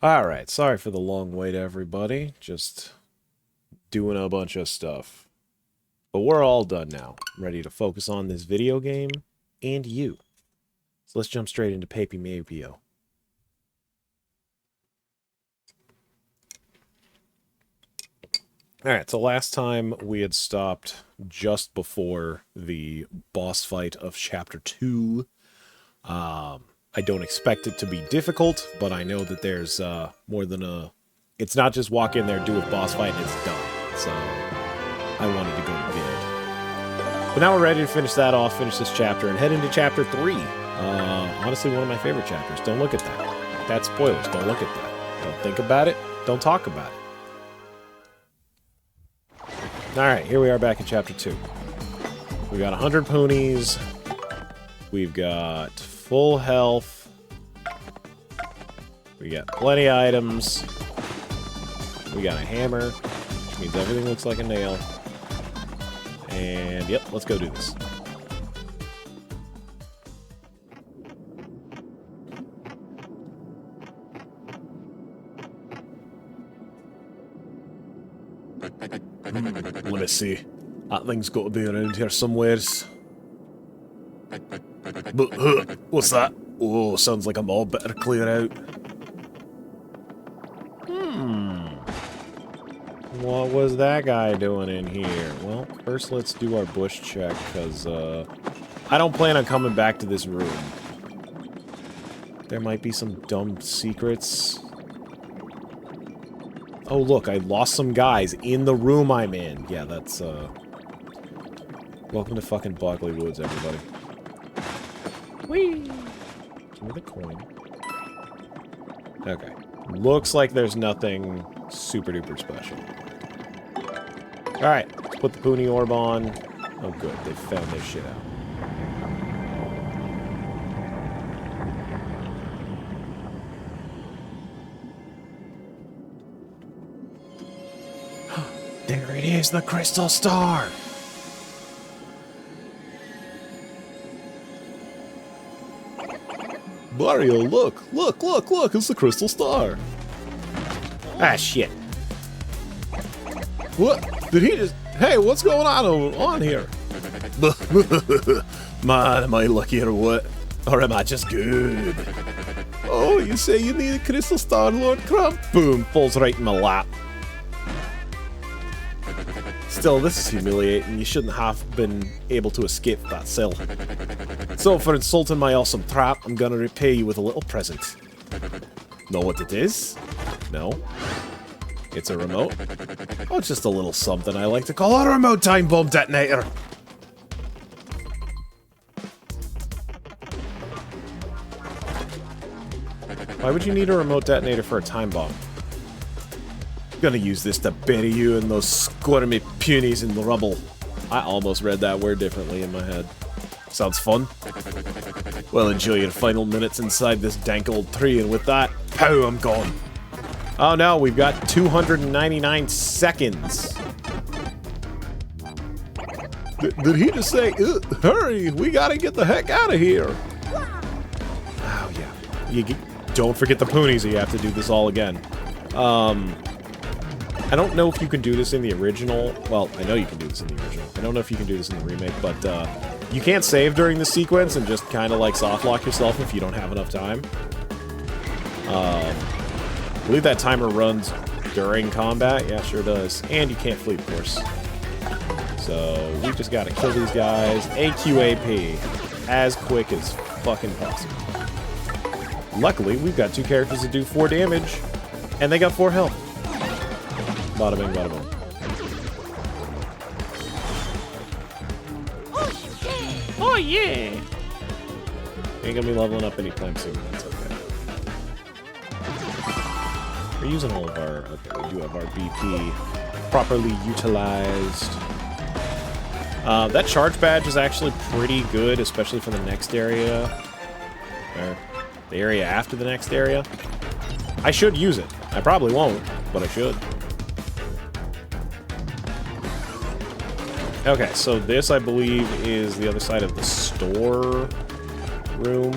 Alright, sorry for the long wait, everybody. Just doing a bunch of stuff. But we're all done now. Ready to focus on this video game and you. So let's jump straight into Papy Mapio. Alright, so last time we had stopped just before the boss fight of Chapter 2. I don't expect it to be difficult, but I know that there's more than a... It's not just walk in there, do a boss fight, and it's done. So I wanted to go to bed. But now we're ready to finish that off, finish this chapter, and head into Chapter 3. Honestly, one of my favorite chapters. Don't look at that. That's spoilers. Don't look at that. Don't think about it. Don't talk about it. Alright, here we are back in Chapter 2. We got 100 ponies. We've got full health. We got plenty of items. We got a hammer, which means everything looks like a nail. And, yep, let's go do this. Let me see. That thing's got to be around here somewheres. But, what's that? Oh, sounds like a mob. Better clear out. What was that guy doing in here? Well, first let's do our bush check, because, I don't plan on coming back to this room. There might be some dumb secrets. Oh, look, I lost some guys in the room I'm in. Yeah, that's, welcome to fucking Bogley Woods, everybody. Whee! Give me the coin. Okay. Looks like there's nothing super duper special. Alright, let's put the Poonie Orb on. Oh good, they found their shit out. There it is, the Crystal Star! Mario, look! Look, look, look! It's the Crystal Star! Ah, shit. What? Did he just... Hey, what's going on here? Man, am I lucky or what? Or am I just good? Oh, you say you need a Crystal Star, Lord Crump? Boom, falls right in my lap. Still, this is humiliating. You shouldn't have been able to escape that cell. So, for insulting my awesome trap, I'm gonna repay you with a little present. Know what it is? No. It's a remote? Oh, it's just a little something I like to call a remote time bomb detonator. Why would you need a remote detonator for a time bomb? I'm gonna use this to bury you and those squirmy punies in the rubble. I almost read that word differently in my head. Sounds fun. Well, enjoy your final minutes inside this dank old tree, and with that, pow, I'm gone. Oh no, we've got 299 seconds. Did he just say, hurry, we gotta get the heck out of here? Oh yeah. Don't forget the Poonies, you have to do this all again. I don't know if you can do this in the original. Well, I know you can do this in the original. I don't know if you can do this in the remake, but you can't save during the sequence and just kind of like softlock yourself if you don't have enough time. I believe that timer runs during combat. Yeah, sure does. And you can't flee, of course. So we just gotta kill these guys AQAP as quick as fucking possible. Luckily, we've got two characters that do 4 damage, and they got 4 health. Bada bing, bada boom. Oh yeah! Ain't gonna be leveling up anytime soon, that's okay. We're using all of our... Okay, we do have our BP properly utilized. That charge badge is actually pretty good, especially for the next area. Or the area after the next area. I should use it. I probably won't, but I should. Okay, so this, I believe, is the other side of the store room.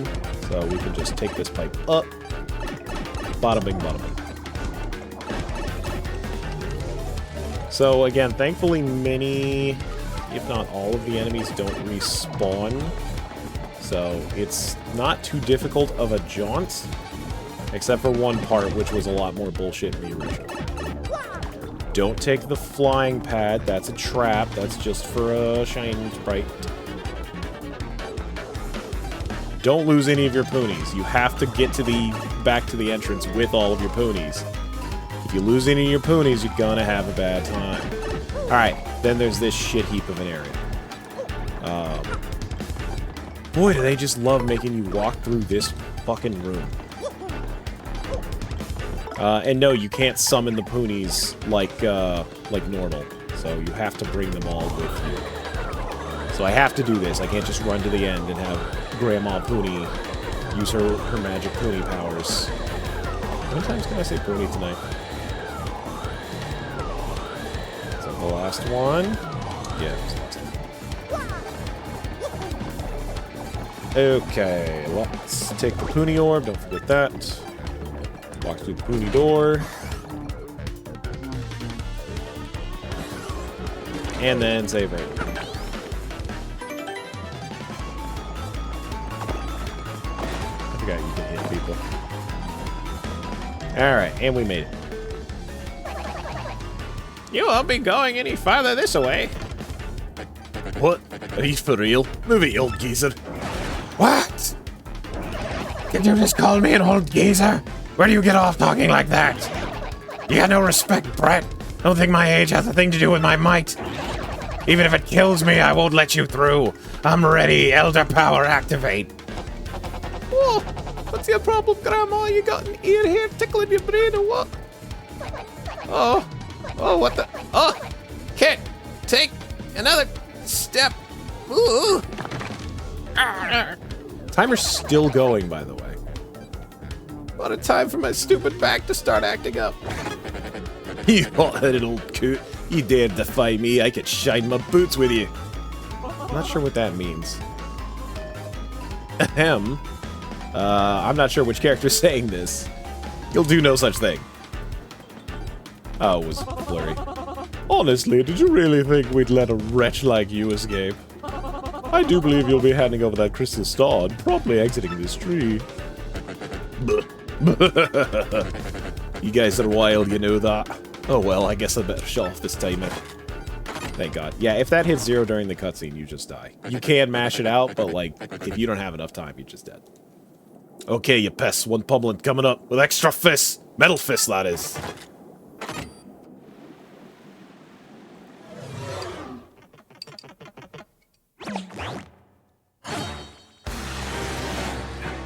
So we can just take this pipe up. Bada bing, bada bing. So again, thankfully many, if not all of the enemies don't respawn. So it's not too difficult of a jaunt, except for one part, which was a lot more bullshit in the original. Don't take the flying pad, that's a trap, that's just for a shiny sprite. Don't lose any of your poonies. You have to get to back to the entrance with all of your poonies. If you lose any of your poonies, you're gonna have a bad time. Alright, then there's this shit heap of an area. Boy, do they just love making you walk through this fucking room. And no, you can't summon the poonies like normal. So you have to bring them all with you. So I have to do this. I can't just run to the end and have Grandma Poonie use her magic Poonie powers. How many times can I say Poonie tonight? Is that the last one? Yeah, it's the last one. Okay, let's take the Poonie orb. Don't forget that. Walk through the Poonie door. And then save right. I forgot you can hit people. Alright, and we made it. You won't be going any farther this way. What? Are you for real? Move it, you old geezer. What? Did you just call me an old geezer? Where do you get off talking like that? You got no respect, Brett. I don't think my age has a thing to do with my might. Even if it kills me, I won't let you through. I'm ready. Elder power activate. Whoa! What's your problem, Grandma? You got an ear here tickling your brain or what? Oh. Oh, what the? Oh! Can't take another step. Ooh. Timer's still going, by the way. What a time for my stupid back to start acting up. You hot-headed old coot. You dared defy me, I could shine my boots with you. I'm not sure what that means. Ahem. I'm not sure which character's saying this. You'll do no such thing. Oh, it was blurry. Honestly, did you really think we'd let a wretch like you escape? I do believe you'll be handing over that crystal star and promptly exiting this tree. You guys are wild, you know that. Oh well, I guess I better shut off this timer. Thank God. Yeah, if that hits 0 during the cutscene, you just die. You can mash it out, but like, if you don't have enough time, you're just dead. Okay, you pests, one pummeling coming up with extra fists. Metal fists, that is.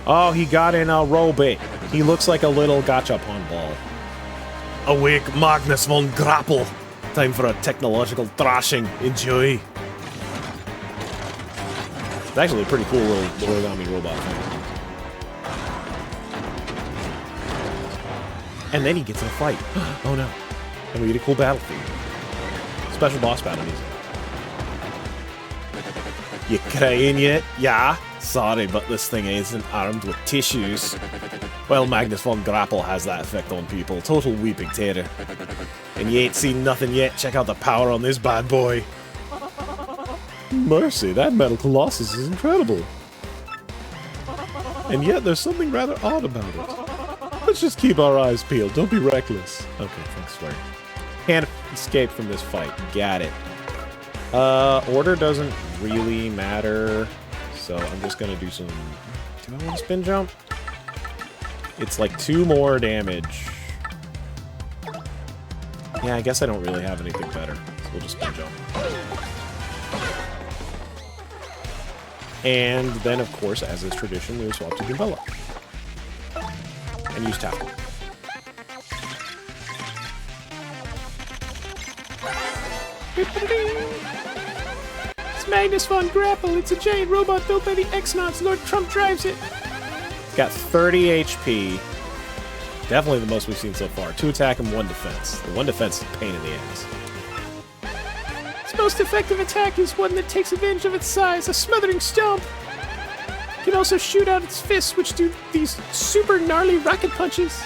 Oh, he got in a robot. He looks like a little gachapon ball. Awake, Magnus von Grapple. Time for a technological thrashing. Enjoy. It's actually a pretty cool little origami robot thing. And then he gets in a fight. Oh no. And we get a cool battle theme. Special boss battle music. You crying yet? Yeah? Sorry, but this thing isn't armed with tissues. Well, Magnus von Grapple has that effect on people. Total weeping terror. And you ain't seen nothing yet? Check out the power on this bad boy. Mercy, that metal colossus is incredible. And yet there's something rather odd about it. Let's just keep our eyes peeled. Don't be reckless. Okay, thanks, swear. Can't escape from this fight. Got it. Order doesn't really matter. So I'm just gonna do some... Do I want to spin jump? It's like 2 more damage. Yeah, I guess I don't really have anything better. So we'll just spin jump. And then, of course, as is tradition, we will swap to Umbrella. And use tackle. It's Magnus von Grapple. It's a giant robot built by the X-Nauts. Lord Trump drives it. It's got 30 HP. Definitely the most we've seen so far. 2 attack and 1 defense. The 1 defense is a pain in the ass. Its most effective attack is one that takes advantage of its size, a smothering stomp. It can also shoot out its fists, which do these super gnarly rocket punches.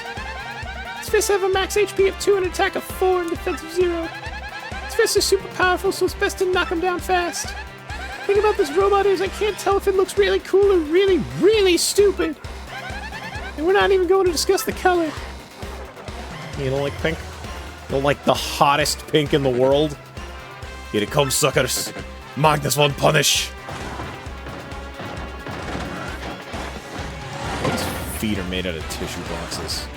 Its fists have a max HP of 2 and attack of 4 and defense of 0. fists are super powerful, so it's best to knock them down fast. The thing about this robot is I can't tell if it looks really cool or really, really stupid. And we're not even going to discuss the color. You don't like pink? You don't like the hottest pink in the world? Here it comes, suckers. Magnus von Punish. His feet are made out of tissue boxes.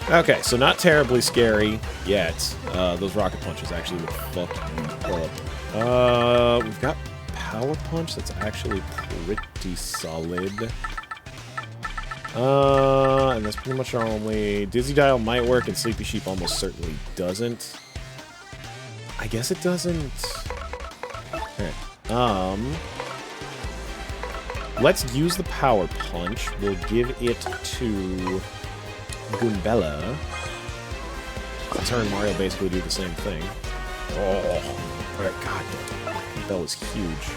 Okay, so not terribly scary yet. Those rocket punches actually would fuck you up. We've got power punch that's actually pretty solid. And that's pretty much our only... Dizzy Dial might work, and Sleepy Sheep almost certainly doesn't. I guess it doesn't... Alright, let's use the power punch. We'll give it to Goombella. Let's her and Mario basically do the same thing. Oh, alright, god, Goombella's huge.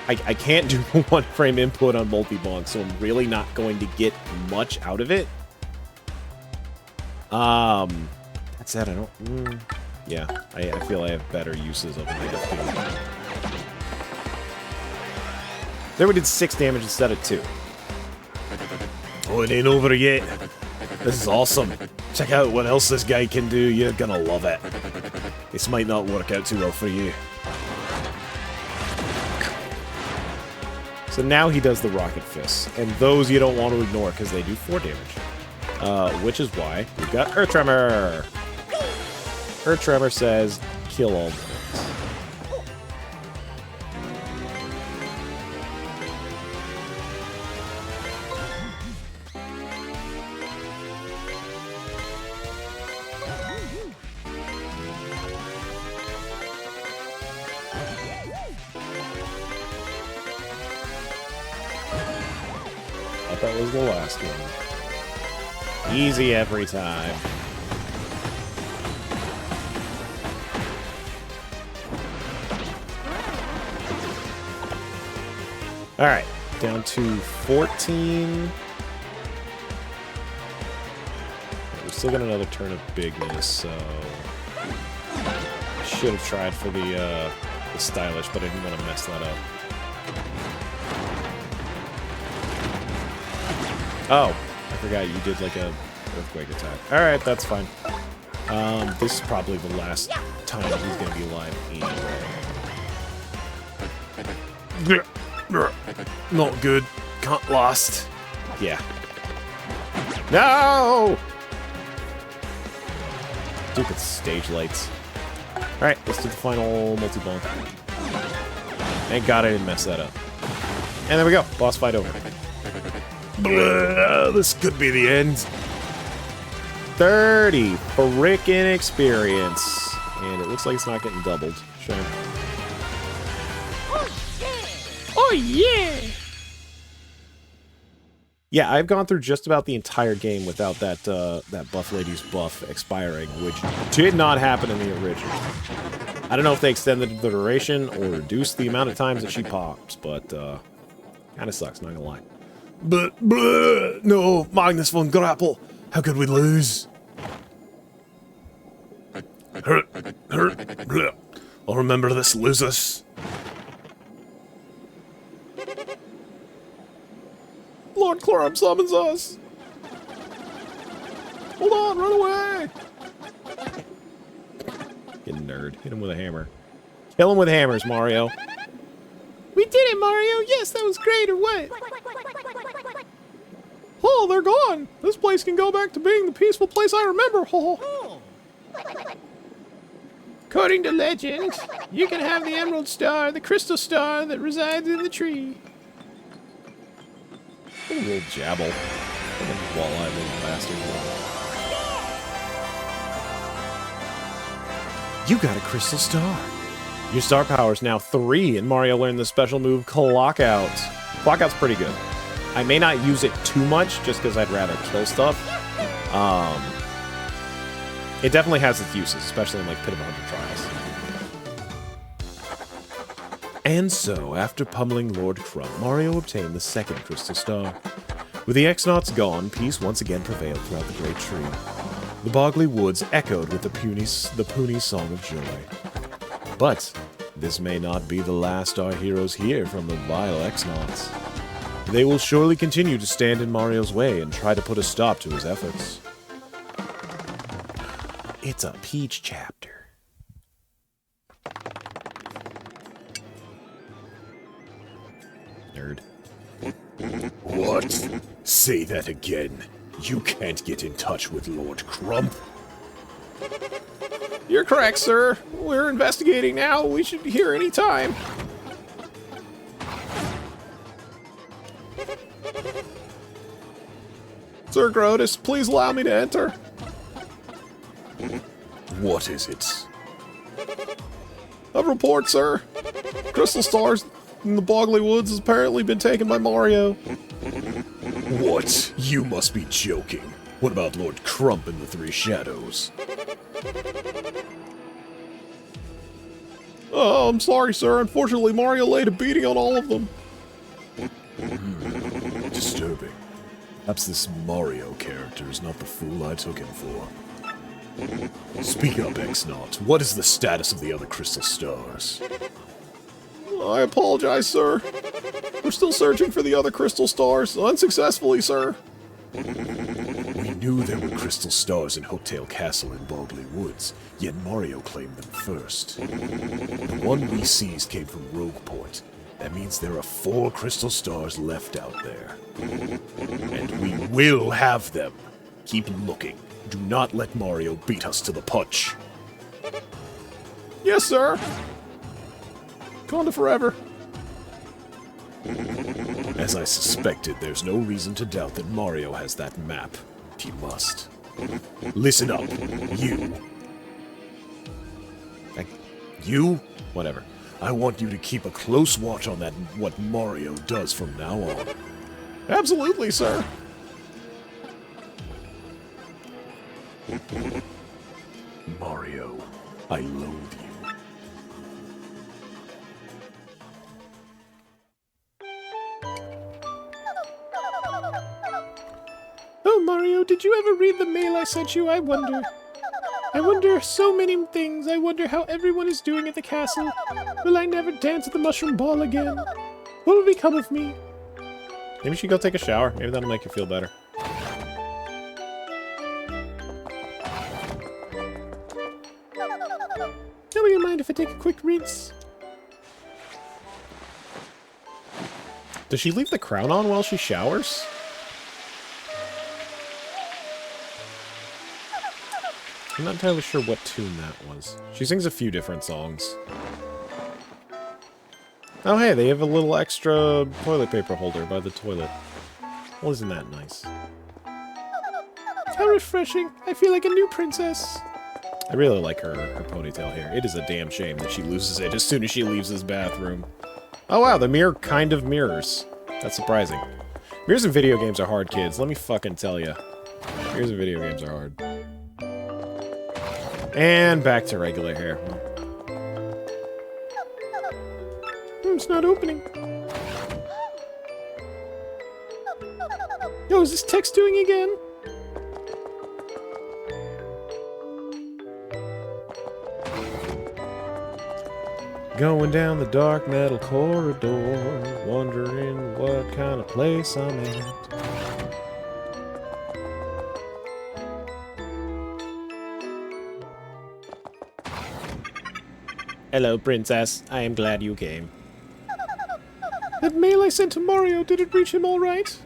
I can't do the one-frame input on multi-bonk, so I'm really not going to get much out of it. That's it, I don't... yeah, I feel I have better uses of it. There we did 6 damage instead of 2. Oh, it ain't over yet. This is awesome. Check out what else this guy can do. You're gonna love it. This might not work out too well for you. So now he does the rocket fists, and those you don't want to ignore because they do 4 damage. Which is why we've got Earth Tremor. Earth Tremor says, kill all things. That was the last one. Easy every time. Alright, down to 14. We've still got another turn of bigness, so... I should have tried for the stylish, but I didn't want to mess that up. Oh, I forgot you did like a earthquake attack. Alright, that's fine. This is probably the last time he's gonna be alive anyway. Not good. Can't last. Yeah. No! Stupid stage lights. Alright, let's do the final multi-bonk. Thank God I didn't mess that up. And there we go. Boss fight over. Blah, this could be the end. 30 frickin' experience. And it looks like it's not getting doubled. Shame. Oh, yeah! Yeah, I've gone through just about the entire game without that that buff lady's buff expiring, which did not happen in the original. I don't know if they extended the duration or reduced the amount of times that she pops, but kind of sucks, not gonna lie. But, no, Magnus von Grapple. How could we lose? I'll remember this, losers. Lord Chlorum summons us. Hold on, run away. You nerd. Hit him with a hammer. Kill him with hammers, Mario. We did it, Mario! Yes, that was great, or what? Oh, they're gone! This place can go back to being the peaceful place I remember! Oh. According to legend, you can have the Emerald Star, the Crystal Star that resides in the tree. What a little jabble. What a wall-eyed little bastard. You got a Crystal Star. Your star power is now 3, and Mario learned the special move, Clock Out. Clock Out's pretty good. I may not use it too much, just because I'd rather kill stuff. It definitely has its uses, especially in, like, Pit of 100 Trials. And so, after pummeling Lord Crumb, Mario obtained the second Crystal Star. With the X-Nauts gone, peace once again prevailed throughout the great tree. The boggly woods echoed with the puny song of joy. But this may not be the last our heroes hear from the vile X-Nauts. They will surely continue to stand in Mario's way and try to put a stop to his efforts. It's a Peach chapter. Nerd. What? Say that again. You can't get in touch with Lord Crump. You're correct, sir. We're investigating now. We should be here any time. Sir Grotus, please allow me to enter. What is it? A report, sir. Crystal Stars in the Boggly Woods has apparently been taken by Mario. What? You must be joking. What about Lord Crump and the Three Shadows? Oh, I'm sorry, sir. Unfortunately, Mario laid a beating on all of them. Disturbing. Perhaps this Mario character is not the fool I took him for. Speak up, X-Naut. What is the status of the other Crystal Stars? I apologize, sir. We're still searching for the other Crystal Stars. Unsuccessfully, sir. We knew there were Crystal Stars in Hooktail Castle in Boggly Woods, yet Mario claimed them first. The one we seized came from Rogueport. That means there are 4 Crystal Stars left out there. And we will have them. Keep looking. Do not let Mario beat us to the punch. Yes, sir. Conda forever. As I suspected, there's no reason to doubt that Mario has that map. He must. Listen up, you. You? Whatever. I want you to keep a close watch on what Mario does from now on. Absolutely, sir. Mario, I loathe you. Oh, Mario, did you ever read the mail I sent you? I wonder so many things. I wonder how everyone is doing at the castle. Will I never dance at the mushroom ball again? What will become of me? Maybe you should go take a shower. Maybe that'll make you feel better. Nobody mind if I take a quick rinse? Does she leave the crown on while she showers? I'm not entirely sure what tune that was. She sings a few different songs. Oh hey, they have a little extra toilet paper holder by the toilet. Well, isn't that nice? How refreshing. I feel like a new princess. I really like her ponytail here. It is a damn shame that she loses it as soon as she leaves this bathroom. Oh wow, the mirror kind of mirrors. That's surprising. Mirrors in video games are hard, kids. Let me fucking tell you. Mirrors in video games are hard. And back to regular hair. It's not opening. Yo, is this text doing again? Going down the dark metal corridor, wondering what kind of place I'm at. Hello, princess. I am glad you came. That mail I sent to Mario, did it reach him all right?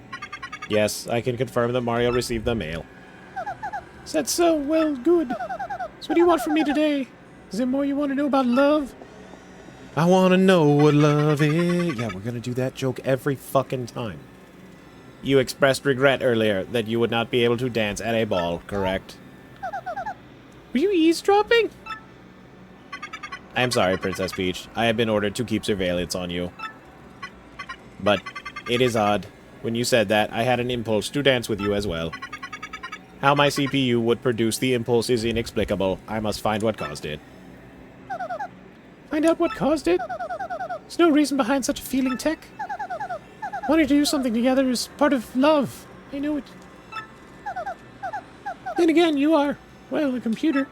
Yes, I can confirm that Mario received the mail. Is that so? Well, good. So what do you want from me today? Is there more you want to know about love? I want to know what love is. Yeah, we're going to do that joke every fucking time. You expressed regret earlier that you would not be able to dance at a ball, correct? Were you eavesdropping? I am sorry, Princess Peach. I have been ordered to keep surveillance on you. But it is odd. When you said that, I had an impulse to dance with you as well. How my CPU would produce the impulse is inexplicable. I must find what caused it. Find out what caused it? There's no reason behind such a feeling, Tech. Wanting to do something together is part of love. I know it. Then again, you are, well, a computer.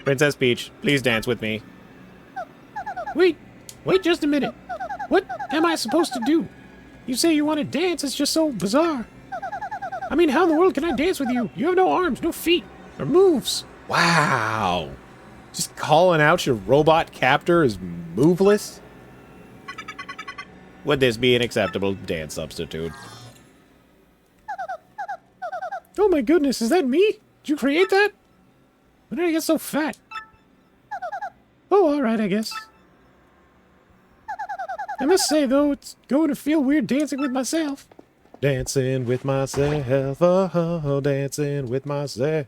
Princess Peach, please dance with me. Wait just a minute. What am I supposed to do? You say you want to dance, it's just so bizarre. I mean, how in the world can I dance with you? You have no arms, no feet, or moves. Wow. Just calling out your robot captor as moveless? Would this be an acceptable dance substitute? Oh my goodness, is that me? Did you create that? When did I get so fat? Oh, alright, I guess. I must say, though, it's going to feel weird dancing with myself. Dancing with myself, oh, dancing with myself.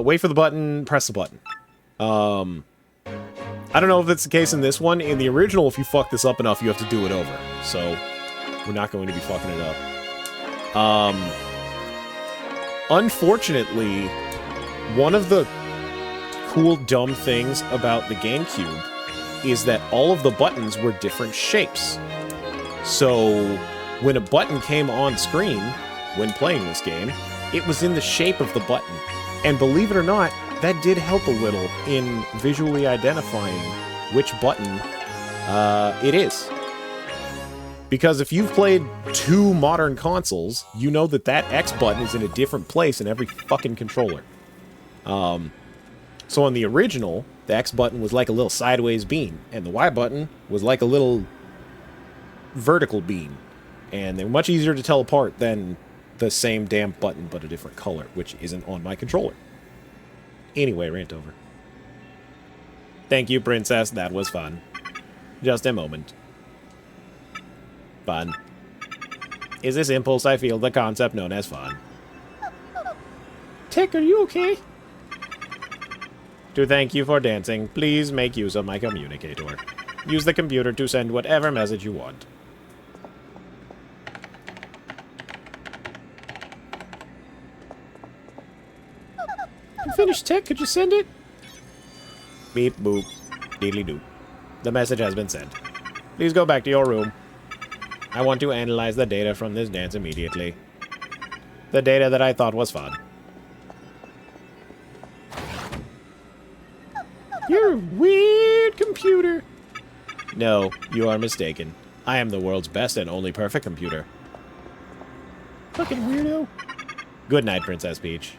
Wait for the button, press the button. I don't know if it's the case in this one. In the original, if you fuck this up enough, you have to do it over. So, we're not going to be fucking it up. Unfortunately, one of the cool, dumb things about the GameCube is that all of the buttons were different shapes. So, when a button came on screen, when playing this game, it was in the shape of the button. And believe it or not, that did help a little in visually identifying which button it is. Because if you've played 2 modern consoles, you know that that X button is in a different place in every fucking controller. So on the original, the X button was like a little sideways beam, and the Y button was like a little vertical beam. And they're much easier to tell apart than the same damn button but a different color, which isn't on my controller. Anyway, rant over. Thank you, Princess. That was fun. Just a moment. Fun. Is this impulse I feel the concept known as fun? Tech, are you okay? To thank you for dancing, please make use of my communicator. Use the computer to send whatever message you want. I'm finished, Tech. Could you send it? Beep, boop, deedly doop. The message has been sent. Please go back to your room. I want to analyze the data from this dance immediately. The data that I thought was fun. You're a weird computer. No, you are mistaken. I am the world's best and only perfect computer. Fucking weirdo. Good night, Princess Peach.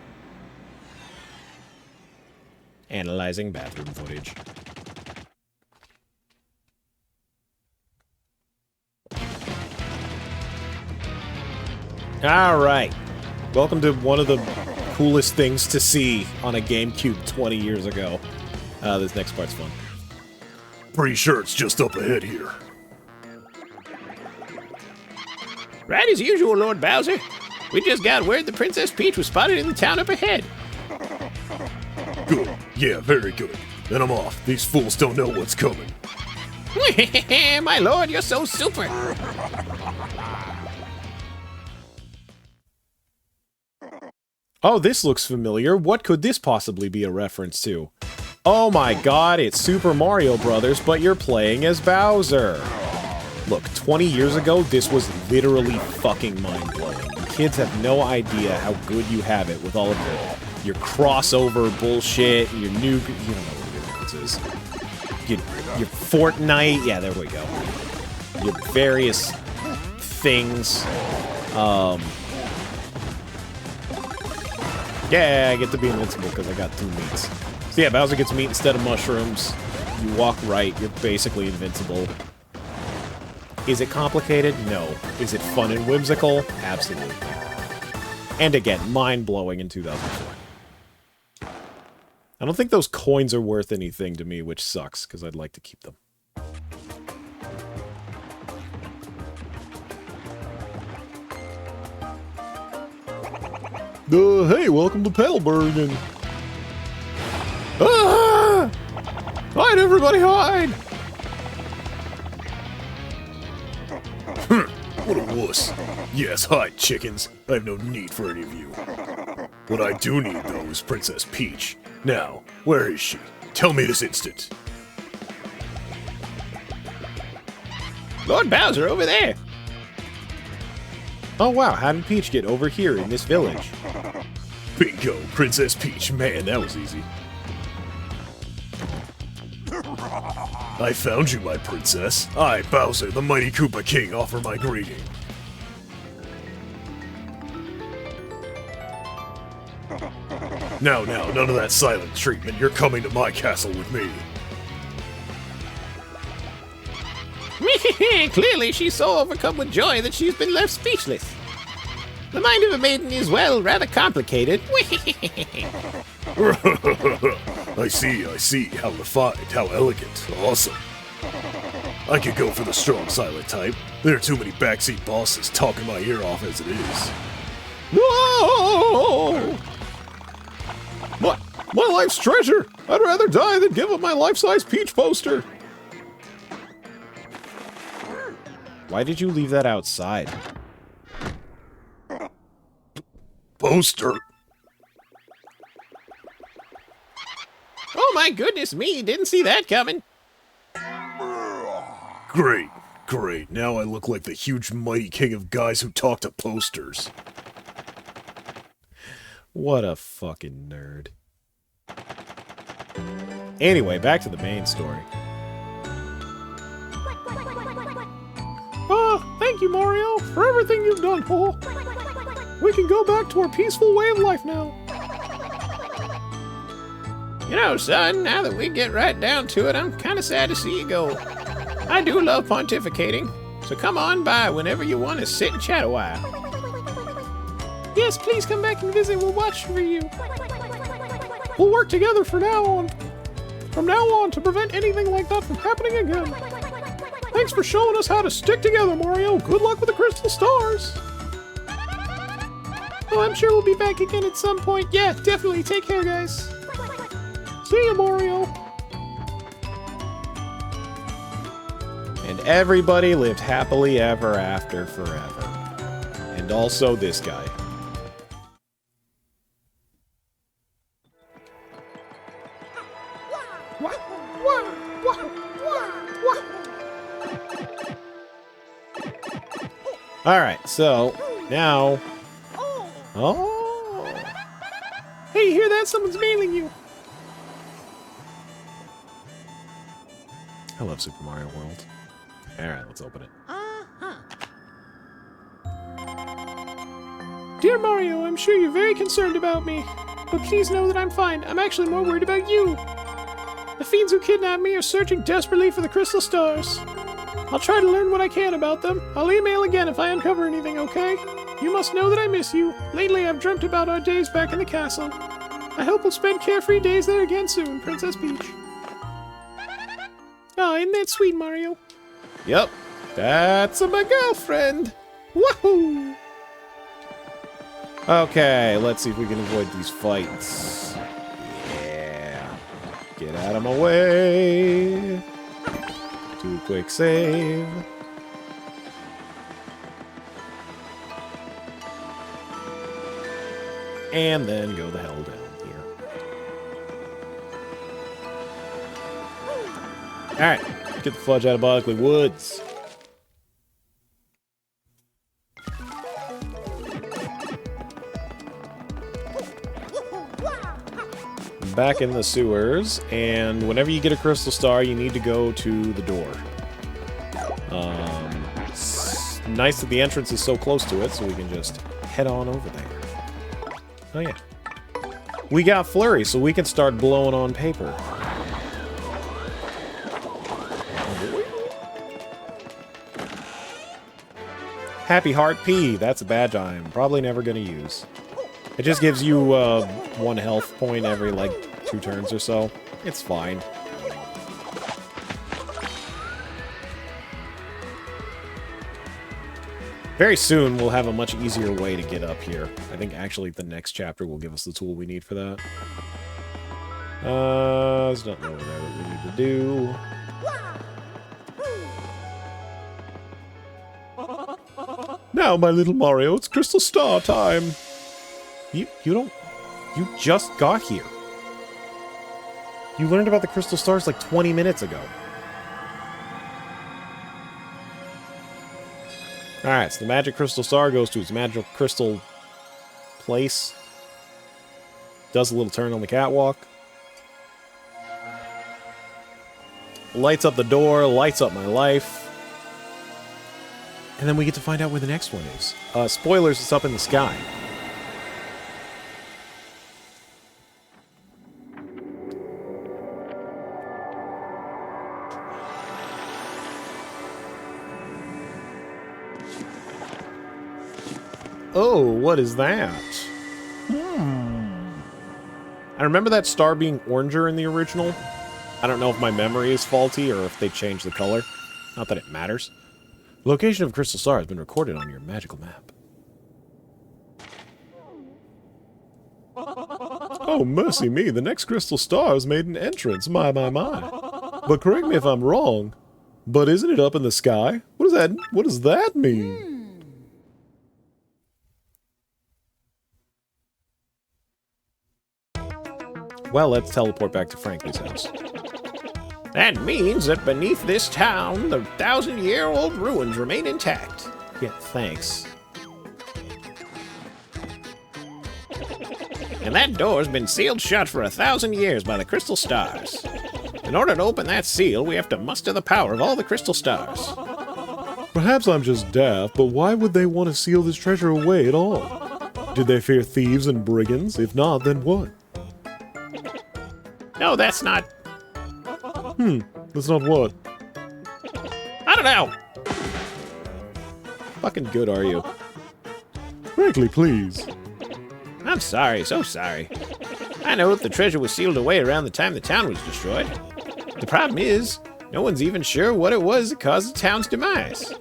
Analyzing bathroom footage. Alright. Welcome to one of the coolest things to see on a GameCube 20 years ago. This next part's fun. Pretty sure it's just up ahead here. Right as usual, Lord Bowser. We just got word the Princess Peach was spotted in the town up ahead. Good. Yeah, very good. Then I'm off. These fools don't know what's coming. My lord, you're so super. Oh, this looks familiar. What could this possibly be a reference to? Oh my god, it's Super Mario Brothers, but you're playing as Bowser. Look, 20 years ago, this was literally fucking mind-blowing. Kids have no idea how good you have it with all of your crossover bullshit, your new... You don't know what the difference is. Your Fortnite... Yeah, there we go. Your various things. Yeah, I get to be invincible because I got 2 meats. So yeah, Bowser gets meat instead of mushrooms. You walk right, you're basically invincible. Is it complicated? No. Is it fun and whimsical? Absolutely. And again, mind-blowing in 2004. I don't think those coins are worth anything to me, which sucks, because I'd like to keep them. Hey, welcome to Pellbergen. Ah! Hide, everybody, hide! What a wuss. Yes, hide, chickens. I have no need for any of you. What I do need, though, is Princess Peach. Now, where is she? Tell me this instant. Lord Bowser, over there. Oh wow, how did Peach get over here in this village? Bingo, Princess Peach. Man, that was easy. I found you, my princess. I, Bowser, the mighty Koopa King, offer my greeting. Now, none of that silent treatment. You're coming to my castle with me. Clearly, she's so overcome with joy that she's been left speechless. The mind of a maiden is, well, rather complicated. I see. How refined, how elegant. Awesome. I could go for the strong silent type. There are too many backseat bosses talking my ear off as it is. Whoa! My life's treasure! I'd rather die than give up my life-size Peach poster! Why did you leave that outside? Poster? Oh my goodness me, didn't see that coming. Great. Now I look like the huge mighty king of guys who talk to posters. What a fucking nerd. Anyway, back to the main story. Thank you, Mario, for everything you've done, Paul. We can go back to our peaceful way of life now. You know, son, now that we get right down to it, I'm kind of sad to see you go. I do love pontificating, so come on by whenever you want to sit and chat a while. Yes, please come back and visit. We'll watch for you. We'll work together from now on to prevent anything like that from happening again. Thanks for showing us how to stick together, Mario. Good luck with the crystal stars. Oh, I'm sure we'll be back again at some point. Yeah, definitely. Take care, guys. See you, Mario. And everybody lived happily ever after forever. And also this guy. Alright, so now... Oh! Hey, you hear that? Someone's mailing you. I love Super Mario World. Alright, let's open it. Dear Mario, I'm sure you're very concerned about me. But please know that I'm fine. I'm actually more worried about you. The fiends who kidnapped me are searching desperately for the crystal stars. I'll try to learn what I can about them. I'll email again if I uncover anything, okay? You must know that I miss you. Lately, I've dreamt about our days back in the castle. I hope we'll spend carefree days there again soon, Princess Peach. Oh, isn't that sweet, Mario? Yep, that's my girlfriend. Woohoo! Okay, let's see if we can avoid these fights. Yeah. Get out of my way. Do a quick save. And then go the hell down here. Alright, get the fudge out of Bockley Woods. Back in the sewers, and whenever you get a crystal star, you need to go to the door. It's nice that the entrance is so close to it, so we can just head on over there. Oh yeah. We got Flurry, so we can start blowing on paper. Happy Heart P, that's a badge I'm probably never going to use. It just gives you 1 health point every, like, 2 turns or so. It's fine. Very soon, we'll have a much easier way to get up here. I think, actually, the next chapter will give us the tool we need for that. There's nothing over there that we need to do. Now, my little Mario, it's Crystal Star time! You just got here. You learned about the crystal stars like 20 minutes ago. Alright, so the magic crystal star goes to its magical crystal place. Does a little turn on the catwalk. Lights up the door, lights up my life. And then we get to find out where the next one is. Spoilers, it's up in the sky. Oh, what is that? I remember that star being oranger in the original. I don't know if my memory is faulty or if they changed the color. Not that it matters. The location of Crystal Star has been recorded on your magical map. Oh, mercy me, the next Crystal Star has made an entrance. My. But correct me if I'm wrong, but isn't it up in the sky? What does that mean? Well, let's teleport back to Franklin's house. That means that beneath this town, the 1,000-year-old ruins remain intact. Yeah, thanks. And that door's been sealed shut for 1,000 years by the crystal stars. In order to open that seal, we have to muster the power of all the crystal stars. Perhaps I'm just daft, but why would they want to seal this treasure away at all? Did they fear thieves and brigands? If not, then what? No, that's not... That's not what? I don't know! Fucking good are you? Frankly, please. I'm sorry, so sorry. I know if the treasure was sealed away around the time the town was destroyed. The problem is, no one's even sure what it was that caused the town's demise.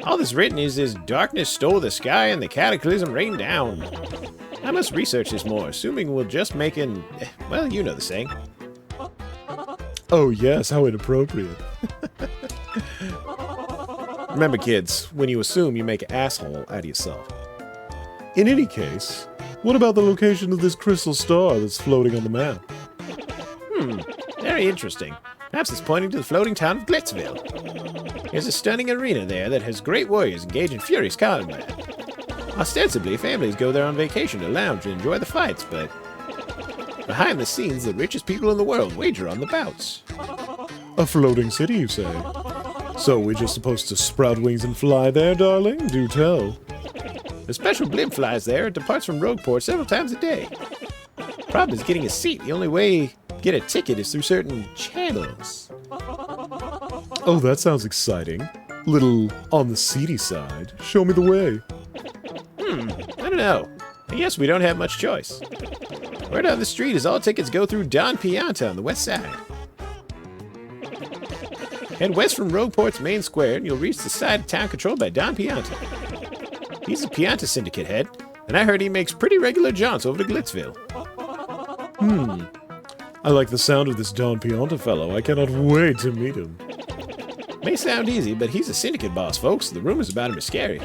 All that's written is darkness stole the sky and the cataclysm rained down. I must research this more, assuming we'll just make an... well, you know the saying. Oh yes, how inappropriate. Remember kids, when you assume you make an asshole out of yourself. In any case, what about the location of this crystal star that's floating on the map? Very interesting. Perhaps it's pointing to the floating town of Glitzville. There's a stunning arena there that has great warriors engaged in furious combat. Ostensibly, families go there on vacation to lounge and enjoy the fights, but behind the scenes, the richest people in the world wager on the bouts. A floating city, you say? So we're just supposed to sprout wings and fly there, darling? Do tell. The special blimp flies there. It departs from Rogueport several times a day. Problem is getting a seat. The only way to get a ticket is through certain channels. Oh, that sounds exciting. Little on the seedy side. Show me the way. I don't know. I guess we don't have much choice. Word on the street is all tickets go through Don Pianta on the west side. Head west from Rogueport's main square and you'll reach the side of town controlled by Don Pianta. He's a Pianta syndicate head, and I heard he makes pretty regular jaunts over to Glitzville. I like the sound of this Don Pianta fellow. I cannot wait to meet him. May sound easy, but he's a syndicate boss, folks. The rumors about him are scary.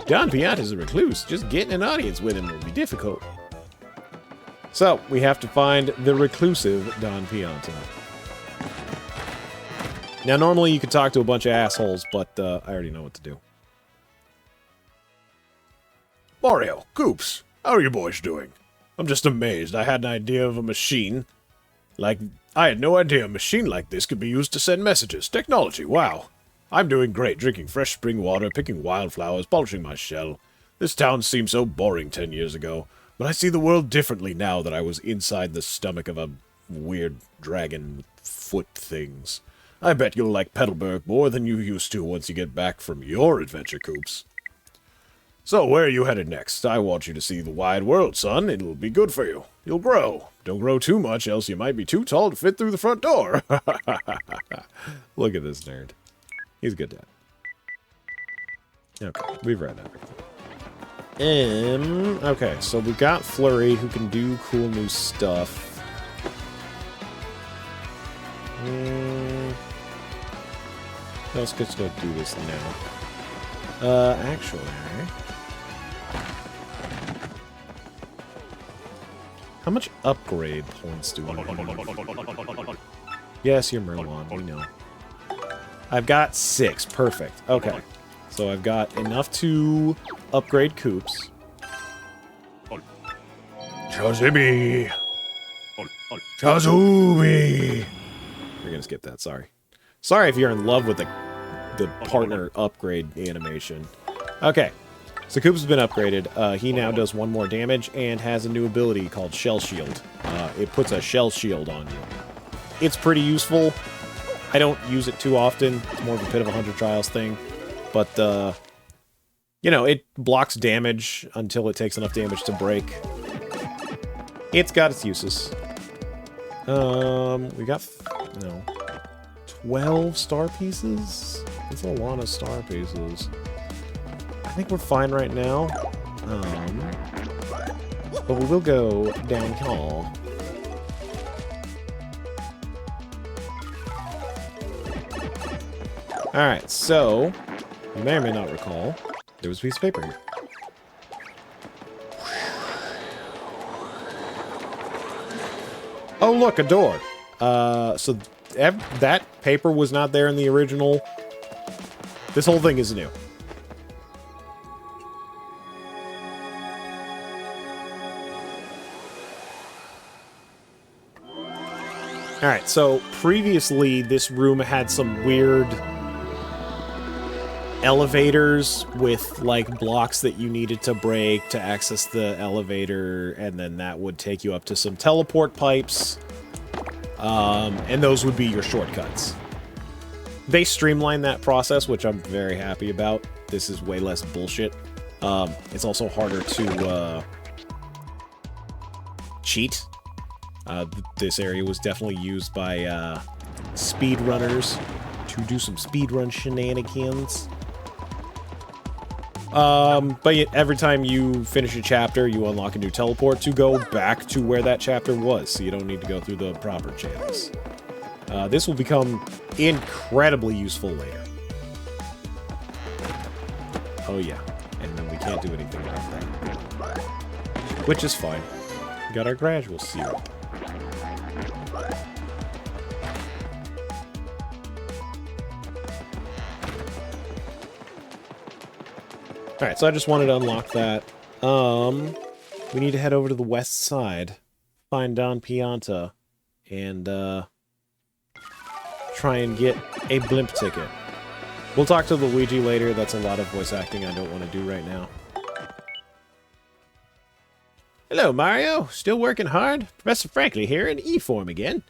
Don Pianta's a recluse. Just getting an audience with him will be difficult. So, we have to find the reclusive Don Pianta. Now, normally you could talk to a bunch of assholes, but I already know what to do. Mario, Goops, how are you boys doing? I'm just amazed. I had an idea of a machine. I had no idea a machine like this could be used to send messages. Technology, wow. I'm doing great, drinking fresh spring water, picking wildflowers, polishing my shell. This town seemed so boring 10 years ago, but I see the world differently now that I was inside the stomach of a weird dragon with foot things. I bet you'll like Petalburg more than you used to once you get back from your adventure, Coops. So, where are you headed next? I want you to see the wide world, son. It'll be good for you. You'll grow. Don't grow too much, else you might be too tall to fit through the front door. Look at this nerd. He's a good dad. Okay, we've read everything. Okay, so we got Flurry, who can do cool new stuff. Let's just go do this now. Actually... how much upgrade points do we need? Yes, you're Merlon, we know. I've got 6, perfect. Okay. So I've got enough to upgrade Coops. Chazibi! Chazubi! We're gonna skip that, sorry. Sorry if you're in love with the partner upgrade animation. Okay, so Coops has been upgraded. He now does 1 more damage and has a new ability called Shell Shield. It puts a shell shield on you. It's pretty useful. I don't use it too often. It's more of a Pit of 100 Trials thing. But, you know, it blocks damage until it takes enough damage to break. It's got its uses. We got... no. 12 star pieces? That's a lot of star pieces. I think we're fine right now. But we will go down here. Alright, so... you may or may not recall, there was a piece of paper here. Oh, look, a door. So that paper was not there in the original. This whole thing is new. Alright, so previously this room had some weird elevators with, like, blocks that you needed to break to access the elevator, and then that would take you up to some teleport pipes. And those would be your shortcuts. They streamlined that process, which I'm very happy about. This is way less bullshit. It's also harder to cheat. This area was definitely used by speedrunners to do some speedrun shenanigans. But yet every time you finish a chapter, you unlock a new teleport to go back to where that chapter was, so you don't need to go through the proper channels. This will become incredibly useful later. Oh yeah, and then we can't do anything about that. Which is fine. We got our gradual seal. Alright, so I just wanted to unlock that. We need to head over to the west side, find Don Pianta, and, try and get a blimp ticket. We'll talk to Luigi later. That's a lot of voice acting I don't want to do right now. Hello, Mario. Still working hard? Professor Franklin here in E-form again.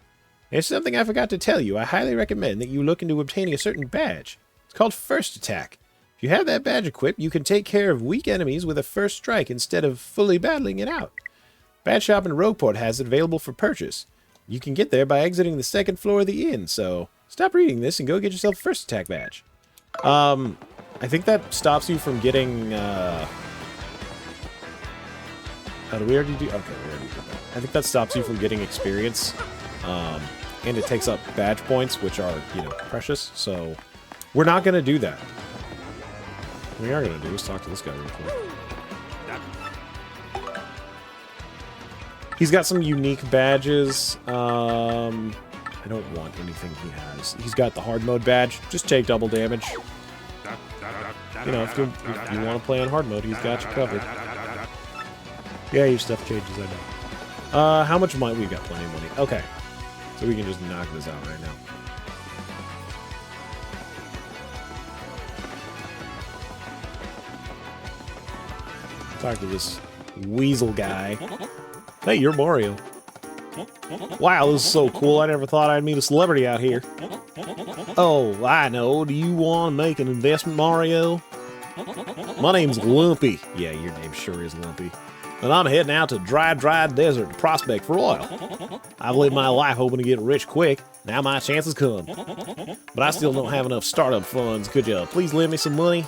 There's something I forgot to tell you. I highly recommend that you look into obtaining a certain badge. It's called First Attack. If you have that badge equipped, you can take care of weak enemies with a first strike instead of fully battling it out. Badge Shop in Rogueport has it available for purchase. You can get there by exiting the second floor of the inn, so stop reading this and go get yourself a First Attack badge. I think that stops you from getting, oh, did we already do? Okay, we already did that. I think that stops you from getting experience, and it takes up badge points, which are, you know, precious, so we're not going to do that. What we are going to do is talk to this guy real quick. He's got some unique badges. I don't want anything he has. He's got the hard mode badge. Just take double damage. You know, if you want to play on hard mode, he's got you covered. Yeah, your stuff changes, I know. How much money? We've got plenty of money. Okay. So we can just knock this out right now. Talk to this weasel guy. Hey, you're Mario. Wow, this is so cool. I never thought I'd meet a celebrity out here. Oh, I know. Do you want to make an investment, Mario? My name's Lumpy. Yeah, your name sure is Lumpy. And I'm heading out to dry desert to prospect for oil. I've lived my life hoping to get rich quick. Now my chance has come. But I still don't have enough startup funds. Could you please lend me some money?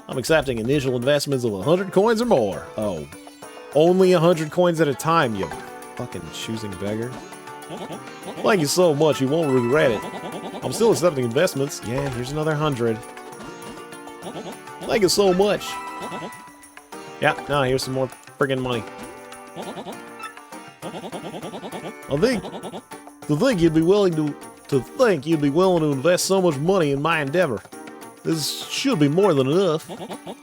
I'm accepting initial investments of 100 coins or more. Oh, only 100 coins at a time, you fucking choosing beggar. Thank you so much, you won't regret it. I'm still accepting investments. Yeah, here's another 100. Thank you so much. Yeah, no, here's some more friggin' money. I think you'd be willing to invest so much money in my endeavor. This should be more than enough.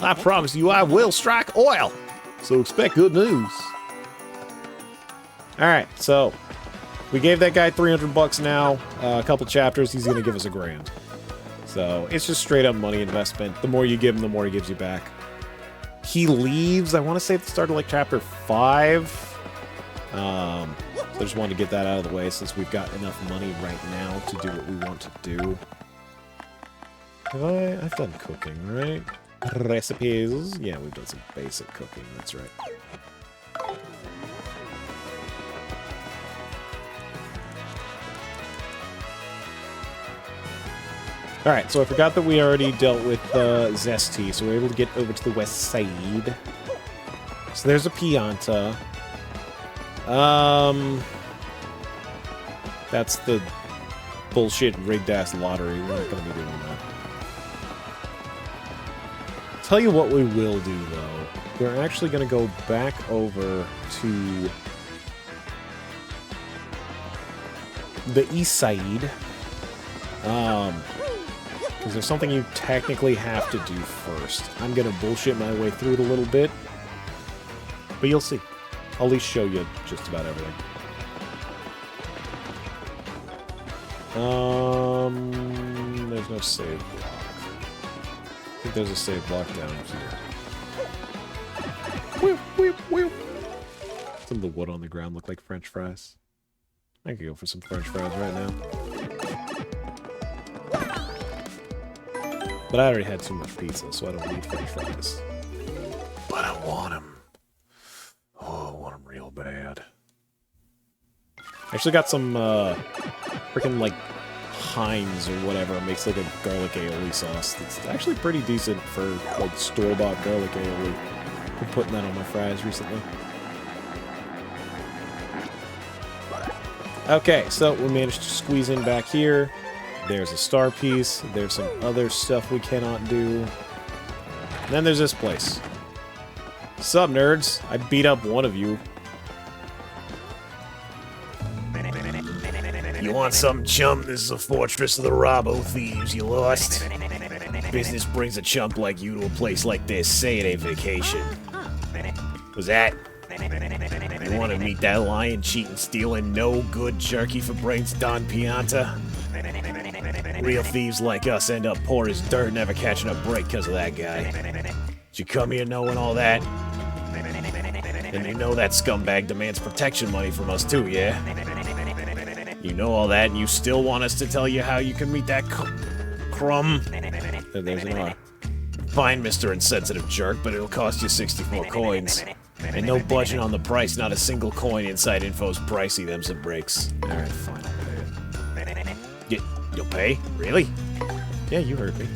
I promise you I will strike oil. So expect good news. Alright, so we gave that guy 300 bucks now. A couple chapters, he's going to give us $1,000. So it's just straight up money investment. The more you give him, the more he gives you back. He leaves, I want to say at the start of like chapter 5. So I just wanted to get that out of the way since we've got enough money right now to do what we want to do. I've done cooking, right? Recipes. Yeah, we've done some basic cooking, that's right. Alright, so I forgot that we already dealt with Zesty, so we're able to get over to the west side. So there's a Pianta. That's the bullshit rigged-ass lottery. We're not going to be doing that. Tell you what we will do, though. We're actually going to go back over to the east side. Because there's something you technically have to do first. I'm going to bullshit my way through it a little bit. But you'll see. I'll at least show you just about everything. There's no save block. I think there's a save block down here. Some of the wood on the ground look like French fries. I could go for some French fries right now. But I already had too much pizza, so I don't need French fries. But I want them. Oh, I want them real bad. I actually got some, freaking, like, Heinz or whatever. It makes, like, a garlic aioli sauce that's actually pretty decent for, like, store-bought garlic aioli. Been putting that on my fries recently. Okay, so we managed to squeeze in back here. There's a star piece. There's some other stuff we cannot do. And then there's this place. Sup, nerds? I beat up one of you. You want something, chum? This is a fortress of the Robo Thieves. You lost? Business brings a chump like you to a place like this. Say it ain't vacation. Was that? You want to meet that lying, cheating, stealing, no good jerky for brains Don Pianta? Real thieves like us end up poor as dirt, never catching a break because of that guy. Did you come here knowing all that? And you know that scumbag demands protection money from us too, yeah? You know all that, and you still want us to tell you how you can meet that crumb? There's an R. Fine, Mr. Insensitive Jerk, but it'll cost you 64 coins. And no budging on the price, not a single coin. Inside info's pricey, them's the breaks. Alright, fine, I'll pay it. You'll pay? Really? Yeah, you heard me.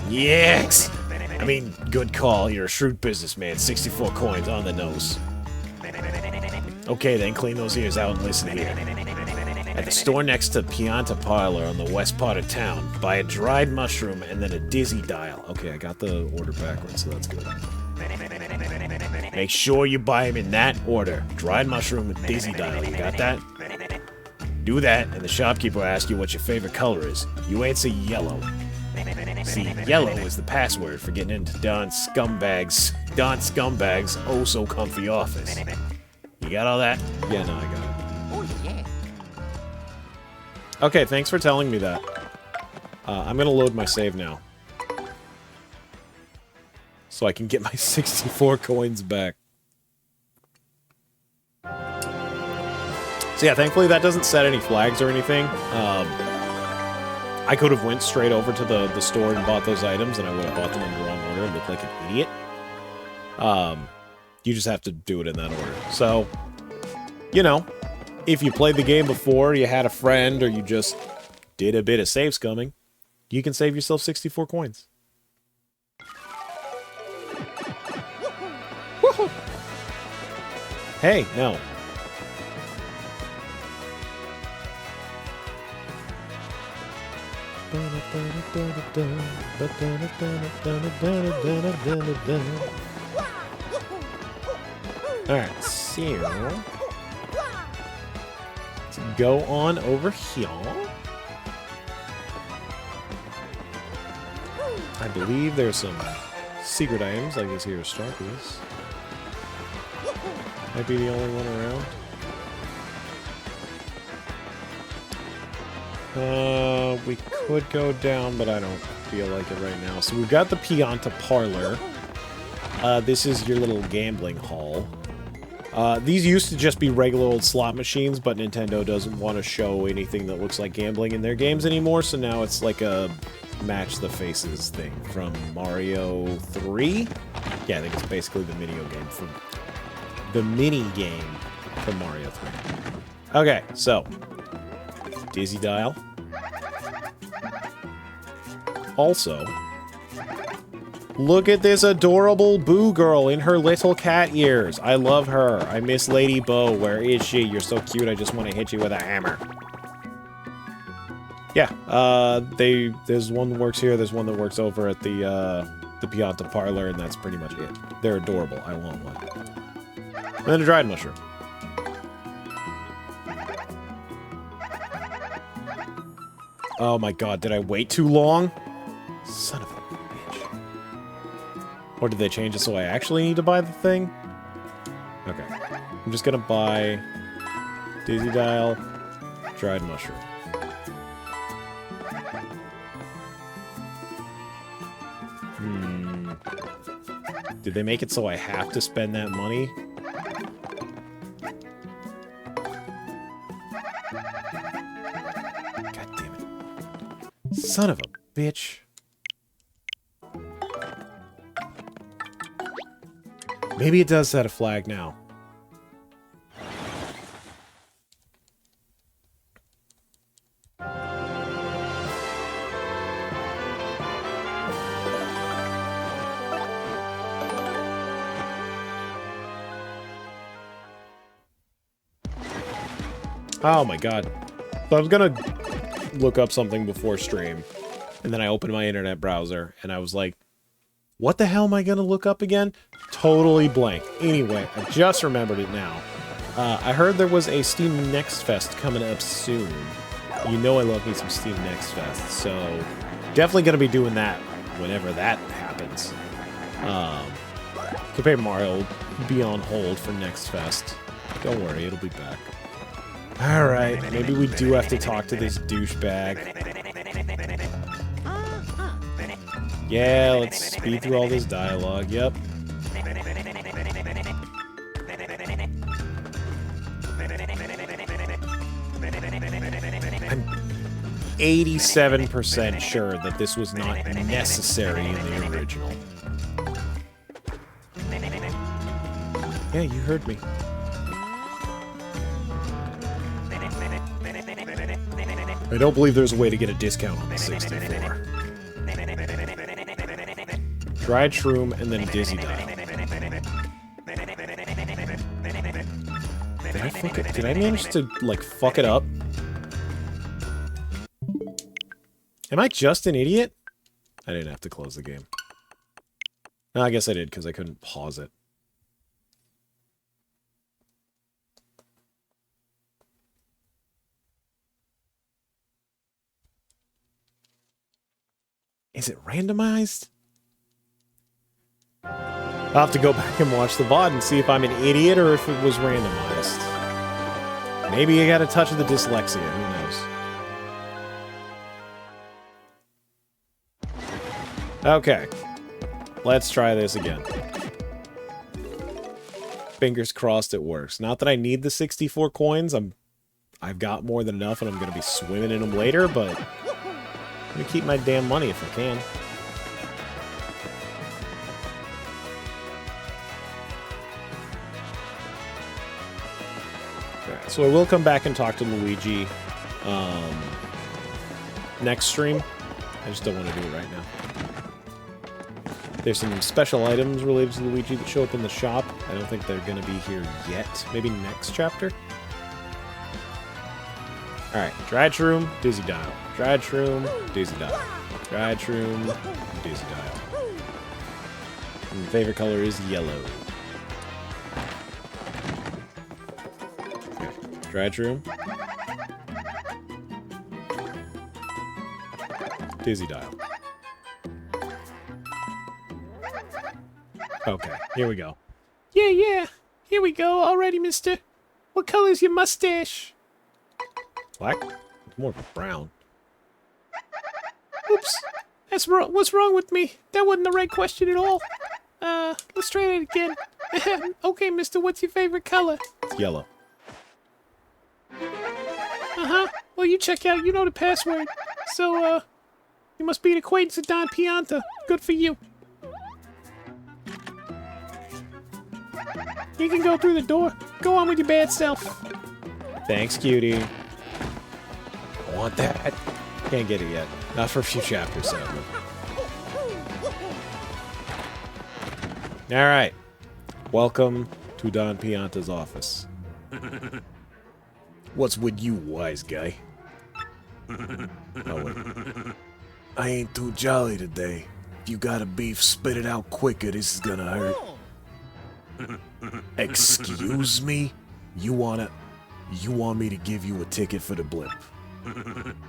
Yes! I mean, good call. You're a shrewd businessman. 64 coins on the nose. Okay, then clean those ears out and listen here. At the store next to Pianta Parlor on the west part of town, buy a dried mushroom and then a dizzy dial. Okay, I got the order backwards, so that's good. Make sure you buy them in that order. Dried mushroom and dizzy dial. You got that? Do that, and the shopkeeper will ask you what your favorite color is. You answer yellow. See, yellow is the password for getting into Don Scumbag's oh so comfy office. You got all that? Yeah, no, I got it. Oh, yeah. Okay, thanks for telling me that. I'm gonna load my save now. So I can get my 64 coins back. So yeah, thankfully that doesn't set any flags or anything. I could have went straight over to the store and bought those items, and I would have bought them in the wrong order and looked like an idiot. You just have to do it in that order. So, you know, if you played the game before, you had a friend, or you just did a bit of save scumming, you can save yourself 64 coins. Woohoo! Hey, no. Alright, so let's go on over here. I believe there's some secret items like this here Star piece. Might be the only one around. We could go down, but I don't feel like it right now. So we've got the Pianta Parlor. This is your little gambling hall. These used to just be regular old slot machines, but Nintendo doesn't want to show anything that looks like gambling in their games anymore, so now it's like a match the faces thing from Mario 3? Yeah, I think it's basically the mini game from Mario 3. Okay, so Dizzy Dial. Also, look at this adorable Boo girl in her little cat ears. I love her. I miss Lady Bo. Where is she? You're so cute. I just want to hit you with a hammer. Yeah, there's one that works here. There's one that works over at the Pianta Parlor, and that's pretty much it. They're adorable. I want one. And then a dried mushroom. Oh my god, did I wait too long? Son of a bitch. Or did they change it so I actually need to buy the thing? Okay. I'm just gonna buy Dizzy Dial, dried mushroom. Did they make it so I have to spend that money? God damn it. Son of a bitch. Maybe it does set a flag now. Oh my god. So I was gonna look up something before stream, and then I opened my internet browser, and I was like, what the hell am I gonna look up again? Totally blank. Anyway, I just remembered it now. I heard there was a Steam Next Fest coming up soon. You know I love me some Steam Next Fest, so definitely gonna be doing that whenever that happens. Paper Mario will be on hold for Next Fest. Don't worry, it'll be back. Alright, maybe we do have to talk to this douchebag. Yeah, let's speed through all this dialogue, yep. I'm 87% sure that this was not necessary in the original. Yeah, you heard me. I don't believe there's a way to get a discount on the 64. Dried shroom and then Dizzy Dial. Did I fuck it? Did I manage to, like, fuck it up? Am I just an idiot? I didn't have to close the game. No, I guess I did, because I couldn't pause it. Is it randomized? I'll have to go back and watch the VOD and see if I'm an idiot or if it was randomized. Maybe I got a touch of the dyslexia, who knows. Okay. Let's try this again. Fingers crossed it works. Not that I need the 64 coins. I've got more than enough and I'm going to be swimming in them later, but I'm going to keep my damn money if I can. Okay, so I will come back and talk to Luigi next stream. I just don't want to do it right now. There's some special items related to Luigi that show up in the shop. I don't think they're going to be here yet. Maybe next chapter? Alright, dried shroom, Dizzy Dial. Dried shroom, Dizzy Dial. Dried shroom, Dizzy Dial. And my favorite color is yellow. Okay, dried shroom. Dizzy Dial. Okay, here we go. Yeah. Here we go. Alrighty, mister. What color's your mustache? Black? It's more brown. Oops. That's wrong. What's wrong with me? That wasn't the right question at all. Let's try it again. Okay, mister, what's your favorite color? It's yellow. Uh-huh. Well, you check out. You know the password. So, you must be an acquaintance of Don Pianta. Good for you. You can go through the door. Go on with your bad self. Thanks, cutie. I want that. Can't get it yet. Not for a few chapters, sadly. Alright. Welcome to Don Pianta's office. What's with you, wise guy? Oh, wait. I ain't too jolly today. If you got a beef, spit it out quicker. This is gonna hurt. Excuse me? You want me to give you a ticket for the blimp?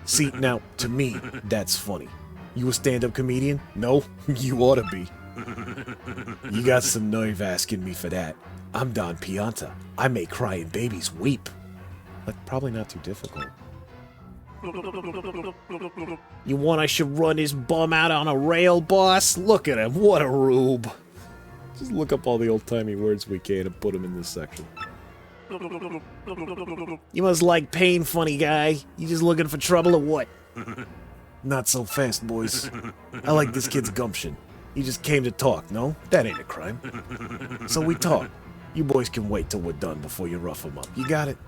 See, now, to me, that's funny. You a stand-up comedian? No? You ought to be. You got some nerve asking me for that. I'm Don Pianta. I make crying babies weep. But probably not too difficult. You want I should run his bum out on a rail, boss? Look at him, what a rube. Just look up all the old-timey words we can and put them in this section. You must like pain, funny guy. You just looking for trouble or what? Not so fast, boys. I like this kid's gumption. He just came to talk, no? That ain't a crime. So we talk. You boys can wait till we're done before you rough him up. You got it?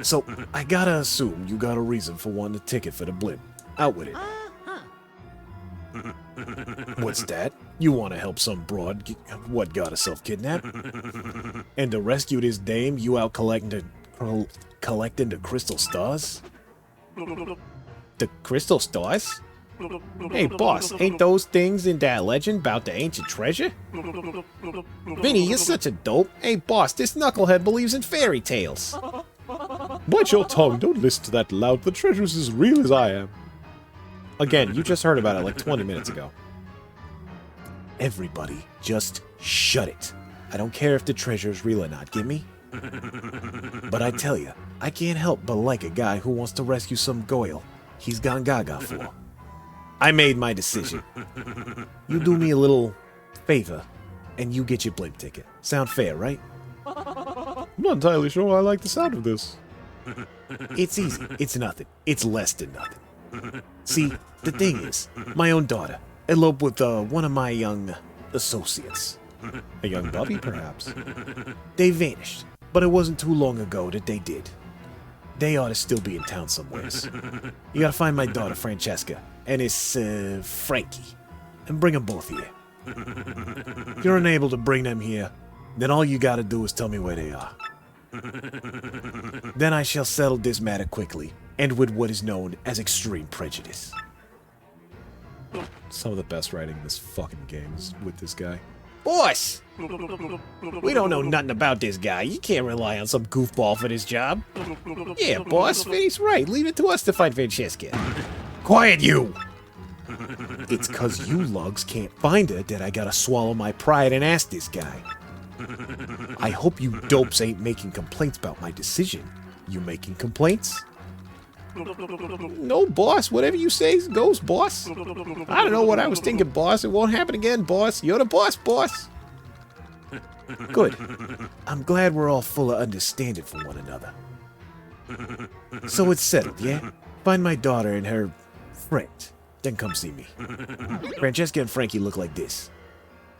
So, I gotta assume you got a reason for wanting a ticket for the blimp. Out with it. What's that? You want to help some broad what got herself kidnapped? And to rescue this dame, you out collecting the crystal stars? The crystal stars? Hey, boss, ain't those things in that legend about the ancient treasure? Vinny, you're such a dope. Hey, boss, this knucklehead believes in fairy tales. Bite your tongue. Don't listen to that loud. The treasure's as real as I am. Again, you just heard about it like 20 minutes ago. Everybody, just shut it. I don't care if the treasure's real or not, get me? But I tell ya, I can't help but like a guy who wants to rescue some goyle he's gone gaga for. I made my decision. You do me a little favor, and you get your blimp ticket. Sound fair, right? I'm not entirely sure I like the sound of this. It's easy. It's nothing. It's less than nothing. See, the thing is, my own daughter eloped with one of my young associates. A young Bubby, perhaps? They vanished, but it wasn't too long ago that they did. They ought to still be in town somewheres. You gotta find my daughter, Francesca, and his, Frankie, and bring them both here. If you're unable to bring them here, then all you gotta do is tell me where they are. Then I shall settle this matter quickly, and with what is known as extreme prejudice. Some of the best writing in this fucking game is with this guy. Boss! We don't know nothing about this guy. You can't rely on some goofball for this job. Yeah, boss, Vinny's right. Leave it to us to find Francesca. Quiet, you! It's 'cause you lugs can't find her that I gotta swallow my pride and ask this guy. I hope you dopes ain't making complaints about my decision. You making complaints? No, boss. Whatever you say goes, boss. I don't know what I was thinking, boss. It won't happen again, boss. You're the boss, boss. Good. I'm glad we're all full of understanding for one another. So it's settled, yeah? Find my daughter and her friend. Then come see me. Francesca and Frankie look like this.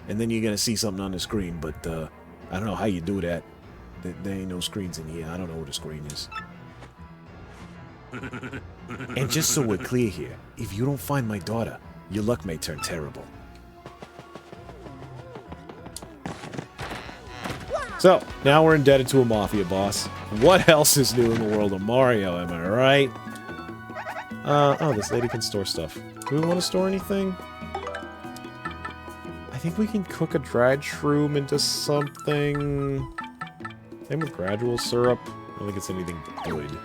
And then you're gonna see something on the screen, but I don't know how you do that. There ain't no screens in here. I don't know what a screen is. And just so we're clear here, if you don't find my daughter, your luck may turn terrible. So, now we're indebted to a mafia boss. What else is new in the world of Mario, am I right? Oh, this lady can store stuff. Do we want to store anything? I think we can cook a dried shroom into something. Same with gradual syrup. I don't think it's anything good.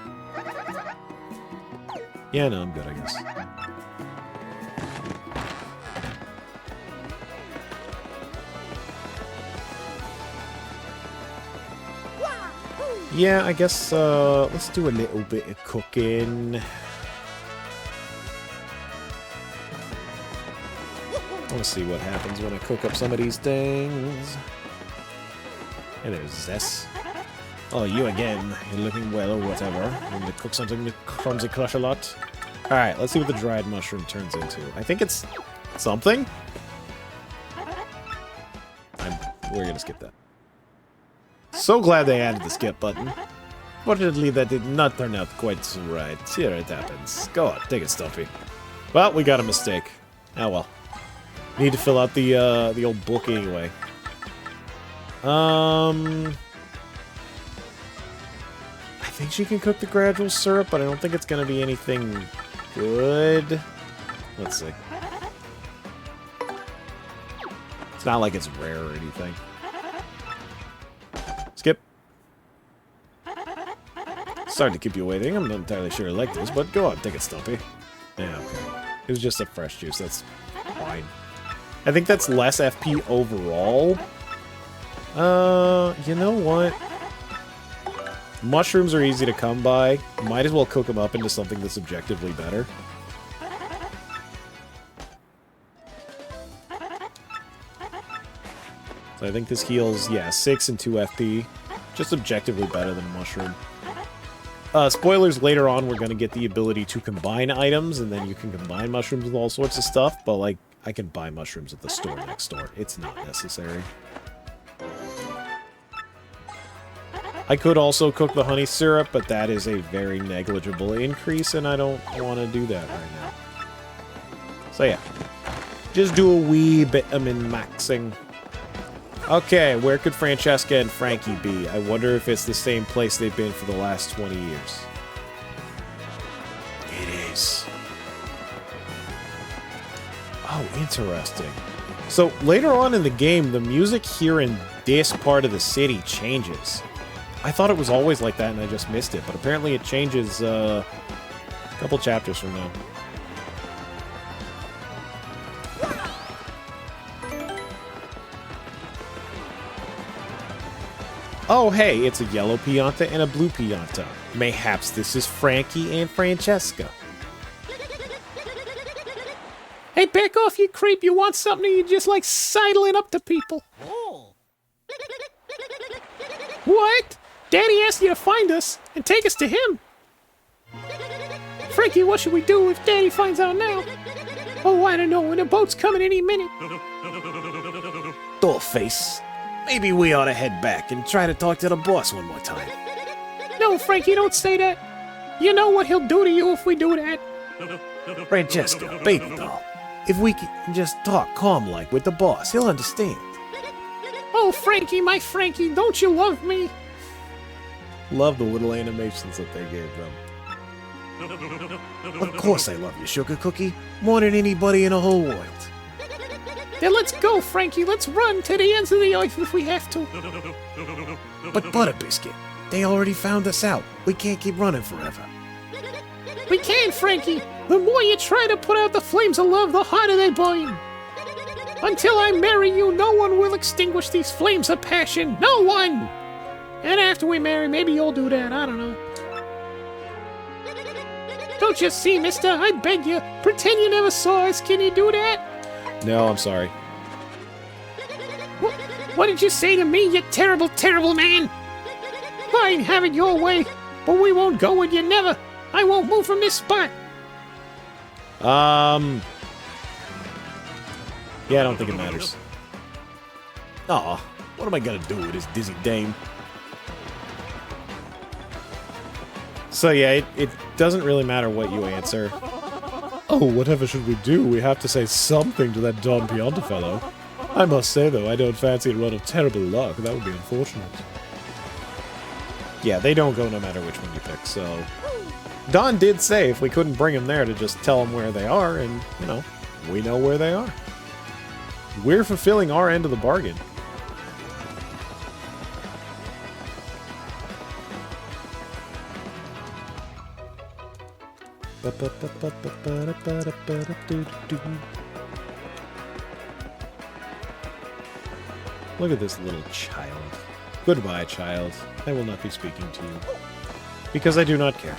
Yeah, no, I'm good, I guess. Yeah, I guess, let's do a little bit of cooking. I want to see what happens when I cook up some of these things. Hey, there's Zess. Oh, you again. You're looking well or whatever. I'm gonna cook something to Clumsy Crush a lot. Alright, let's see what the dried mushroom turns into. I think it's something? We're gonna skip that. So glad they added the skip button. Fortunately, that did not turn out quite so right. Here it happens. Go on, take it, Stumpy. Well, we got a mistake. Oh well. Need to fill out the old book anyway. I think she can cook the gradual syrup, but I don't think it's gonna be anything good. Let's see. It's not like it's rare or anything. Skip. Sorry to keep you waiting. I'm not entirely sure I like this, but go on, take it, Stumpy. Yeah, okay. It was just a fresh juice. That's fine. I think that's less FP overall. You know what? Mushrooms are easy to come by. Might as well cook them up into something that's objectively better. So I think this heals, yeah, 6 and 2 FP. Just objectively better than a mushroom. Spoilers, later on we're going to get the ability to combine items, and then you can combine mushrooms with all sorts of stuff, but like, I can buy mushrooms at the store next door. It's not necessary. I could also cook the honey syrup, but that is a very negligible increase, and I don't want to do that right now. So yeah, just do a wee bit of min-maxing. Okay, where could Francesca and Frankie be? I wonder if it's the same place they've been for the last 20 years. It is. Oh, interesting. So, later on in the game, the music here in this part of the city changes. I thought it was always like that and I just missed it, but apparently it changes a couple chapters from now. Oh, hey, it's a yellow Pianta and a blue Pianta. Mayhaps this is Frankie and Francesca. Hey, back off, you creep. You want something, you just like sidling up to people. Oh. What? Daddy asked you to find us and take us to him. Frankie, what should we do if Daddy finds out now? Oh, I don't know. And a boat's coming any minute. Dollface. Maybe we ought to head back and try to talk to the boss one more time. No, Frankie, don't say that. You know what he'll do to you if we do that. Francesca, baby doll. If we can just talk calm-like with the boss, he'll understand. Oh, Frankie, my Frankie, don't you love me? Love the little animations that they gave them. Of course I love you, Sugar Cookie. More than anybody in the whole world. Then let's go, Frankie. Let's run to the ends of the earth if we have to. But Butter Biscuit, they already found us out. We can't keep running forever. We can, Frankie. The more you try to put out the flames of love, the harder they burn. Until I marry you, no one will extinguish these flames of passion. No one! And after we marry, maybe you'll do that. I don't know. Don't you see, mister? I beg you. Pretend you never saw us. Can you do that? No, I'm sorry. What did you say to me, you terrible, terrible man? Fine, have it your way. But we won't go with you, never. I won't move from this spot. Yeah, I don't think it matters. Aw, what am I gonna do with this dizzy dame? So yeah, it doesn't really matter what you answer. Oh, whatever should we do? We have to say something to that Don Pianta fellow. I must say, though, I don't fancy a run of terrible luck. That would be unfortunate. Yeah, they don't go no matter which one you pick, so... Don did say if we couldn't bring him there to just tell him where they are, and, you know, we know where they are. We're fulfilling our end of the bargain. Look at this little child. Goodbye, child. I will not be speaking to you. Because I do not care.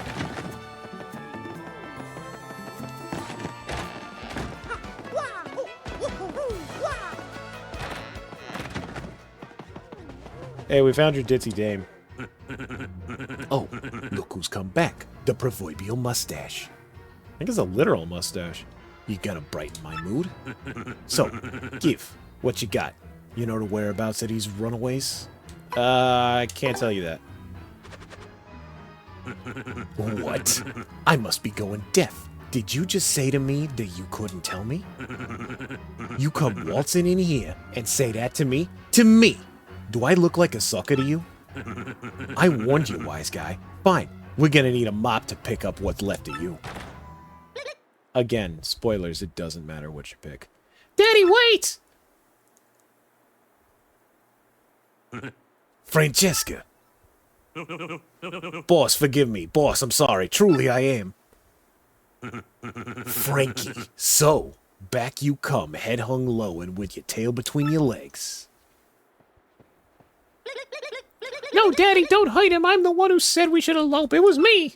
Hey, we found your ditzy dame. Oh, look who's come back. The proverbial mustache. I think it's a literal mustache. You gotta brighten my mood. So, give. What you got? You know the whereabouts of these runaways? I can't tell you that. What? I must be going deaf. Did you just say to me that you couldn't tell me? You come waltzing in here and say that to me? To me! Do I look like a sucker to you? I warned you, wise guy. Fine, we're gonna need a mop to pick up what's left of you. Again, spoilers, it doesn't matter what you pick. Daddy, wait! Francesca! Boss, forgive me. Boss, I'm sorry. Truly, I am. Frankie, so, back you come, head hung low and with your tail between your legs. No, Daddy, don't hide him. I'm the one who said we should elope. It was me.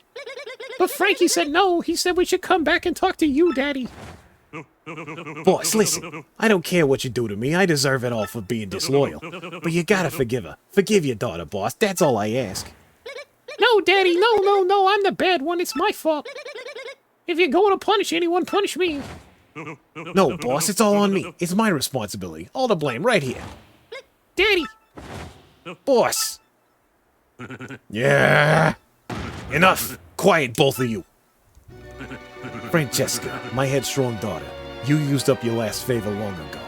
But Frankie said no. He said we should come back and talk to you, Daddy. Boss, listen. I don't care what you do to me. I deserve it all for being disloyal. But you gotta forgive her. Forgive your daughter, boss. That's all I ask. No, Daddy, no. I'm the bad one. It's my fault. If you're going to punish anyone, punish me. No, boss, it's all on me. It's my responsibility. All the blame right here. Daddy! Boss! Yeah! Enough! Quiet, both of you. Francesca, my headstrong daughter, you used up your last favor long ago.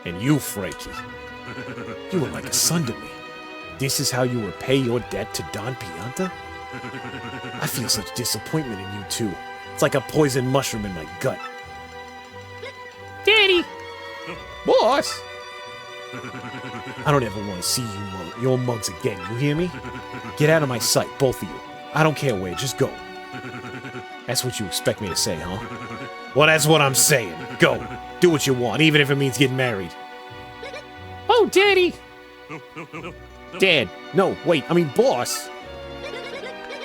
And you, Frankie, you were like a son to me. This is how you repay your debt to Don Pianta? I feel such disappointment in you two. It's like a poison mushroom in my gut. Daddy! Boss! I don't ever want to see your mugs again, you hear me? Get out of my sight, both of you. I don't care where, just go. That's what you expect me to say, huh? Well, that's what I'm saying. Go. Do what you want, even if it means getting married. Oh, Daddy! Dad. No, wait, I mean boss.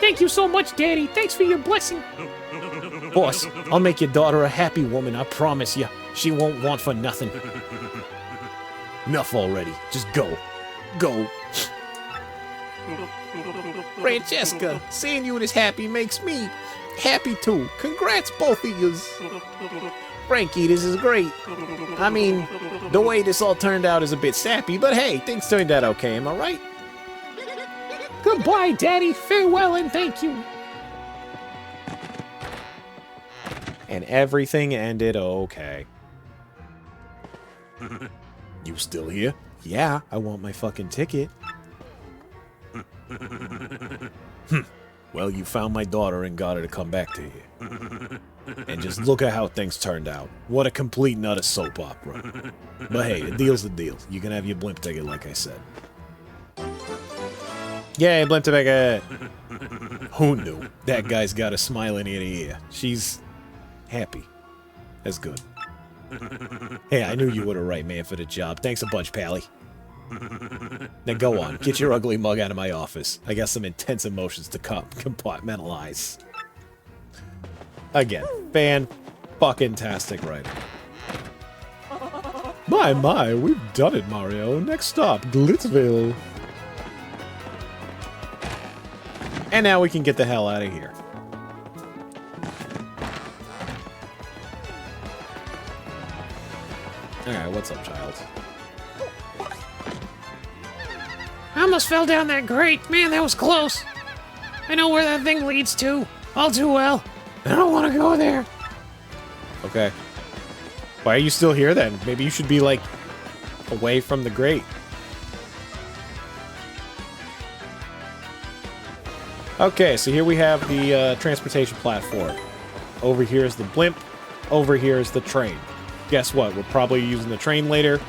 Thank you so much, Daddy. Thanks for your blessing. Boss, I'll make your daughter a happy woman, I promise you. She won't want for nothing. Enough already. Just go. Go. Francesca, seeing you this happy makes me happy too. Congrats, both of yous. Frankie, this is great. I mean, the way this all turned out is a bit sappy, but hey, things turned out okay, am I right? Goodbye, Daddy. Farewell and thank you. And everything ended okay. You still here? Yeah, I want my fucking ticket. Well, you found my daughter and got her to come back to you. And just look at how things turned out. What a complete nut of soap opera. But hey, the deal's the deal. You can have your blimp ticket, like I said. Yay, blimp ticket! Who knew? That guy's got a smile in the ear. She's happy. That's good. Hey, I knew you were the right man for the job. Thanks a bunch, Pally. Now go on. Get your ugly mug out of my office. I got some intense emotions to compartmentalize. Again, fan-fucking-tastic writing. My, we've done it, Mario. Next stop, Glitzville. And now we can get the hell out of here. Alright, what's up, child? I almost fell down that grate. Man, that was close. I know where that thing leads to. All too well. I don't want to go there. Okay. Why are you still here, then? Maybe you should be, like, away from the grate. Okay, so here we have the transportation platform. Over here is the blimp. Over here is the train. Guess what? We're probably using the train later.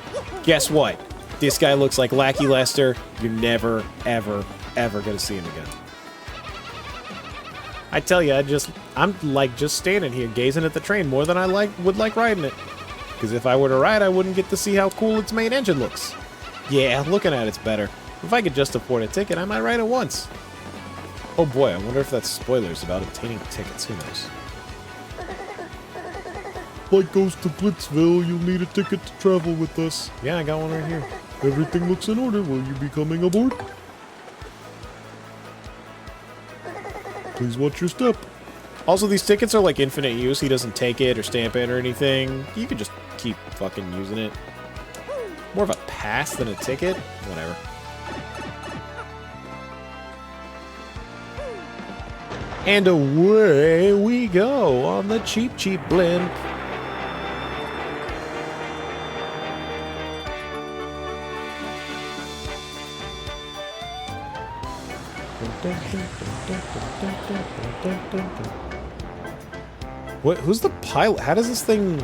Guess what? This guy looks like Lackey Lester. You're never, ever, ever gonna see him again. I tell you, I'm like just standing here gazing at the train more than I would like riding it. Because if I were to ride, I wouldn't get to see how cool its main engine looks. Yeah, looking at it's better. If I could just afford a ticket, I might ride it once. Oh boy, I wonder if that's spoilers about obtaining tickets. Who knows? Flight goes to Blitzville. You'll need a ticket to travel with us. Yeah, I got one right here. Everything looks in order. Will you be coming aboard? Please watch your step. Also, these tickets are like infinite use. He doesn't take it or stamp it or anything. You can just keep fucking using it. More of a pass than a ticket? Whatever. And away we go on the Cheap Cheap Blimp. What? Who's the pilot? How does this thing...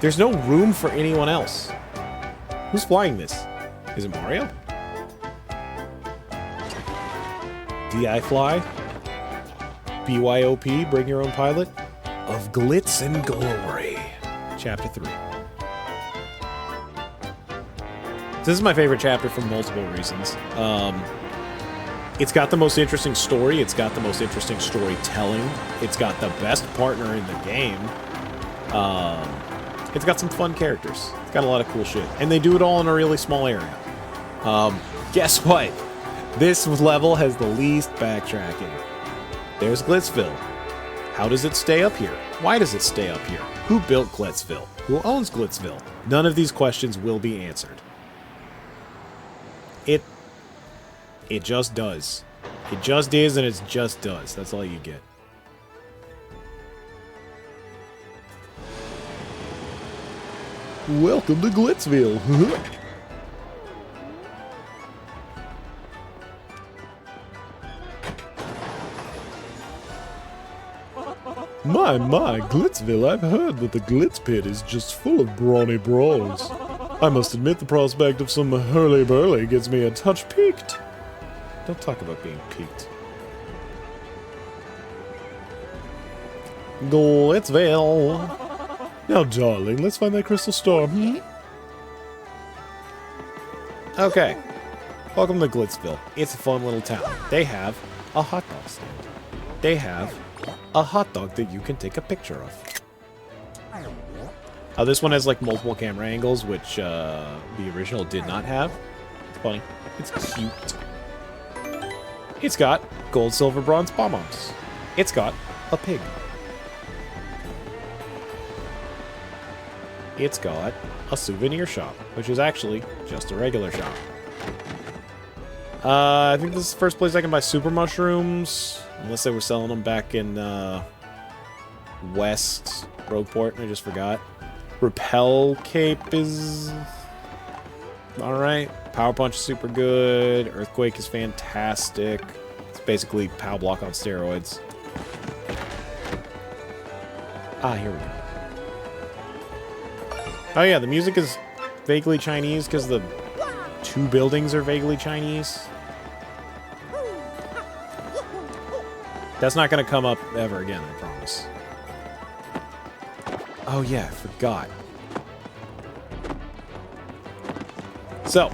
There's no room for anyone else. Who's flying this? Is it Mario? DI Fly? BYOP, bring your own pilot? Of glitz and glory. Chapter 3. This is my favorite chapter for multiple reasons. It's got the most interesting story. It's got the most interesting storytelling. It's got the best partner in the game. It's got some fun characters. It's got a lot of cool shit. And they do it all in a really small area. Guess what? This level has the least backtracking. There's Glitzville. How does it stay up here? Why does it stay up here? Who built Glitzville? Who owns Glitzville? None of these questions will be answered. It just does. It just is, and it just does. That's all you get. Welcome to Glitzville. My, Glitzville, I've heard that the Glitz Pit is just full of brawny brawls. I must admit the prospect of some hurly-burly gets me a touch piqued. Don't talk about being peaked. Glitzville. Now, darling, let's find that crystal star. Okay. Welcome to Glitzville. It's a fun little town. They have a hot dog stand. They have a hot dog that you can take a picture of. This one has like multiple camera angles, which the original did not have. It's funny. It's cute. It's got gold, silver, bronze bomb-bombs. It's got a pig. It's got a souvenir shop, which is actually just a regular shop. I think this is the first place I can buy super mushrooms, unless they were selling them back in West Rogueport, and I just forgot. Repel Cape is alright. Power Punch is super good. Earthquake is fantastic. It's basically Pow Block on steroids. Here we go. Oh yeah, the music is vaguely Chinese because the two buildings are vaguely Chinese. That's not going to come up ever again, I promise. Oh yeah, I forgot. So,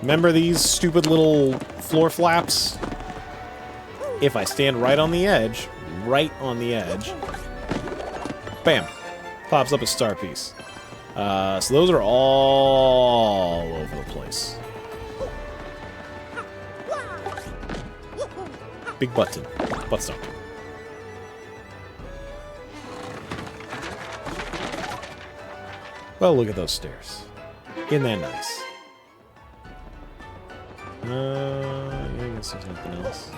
remember these stupid little floor flaps? If I stand right on the edge, bam, pops up a star piece. So those are all over the place. Big button. Butt stomp. Well, look at those stairs. Isn't that nice? Yeah, I guess there's nothing else.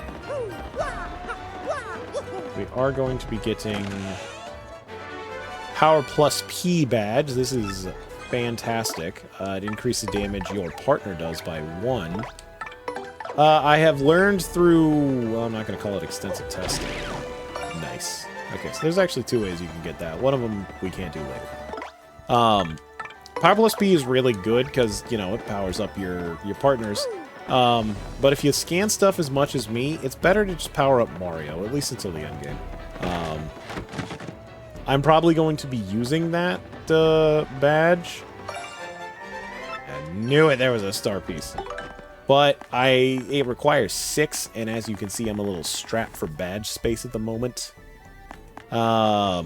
We are going to be getting Power Plus P badge. This is fantastic. It increases the damage your partner does by 1. I have learned through... Well, I'm not going to call it extensive testing. Nice. Okay, so there's actually 2 ways you can get that. One of them we can't do later. Power Plus P is really good because, you know, it powers up your partners. But if you scan stuff as much as me, it's better to just power up Mario, at least until the end game. I'm probably going to be using that badge. And Knew it, there was a star piece. But it requires 6, and as you can see, I'm a little strapped for badge space at the moment. I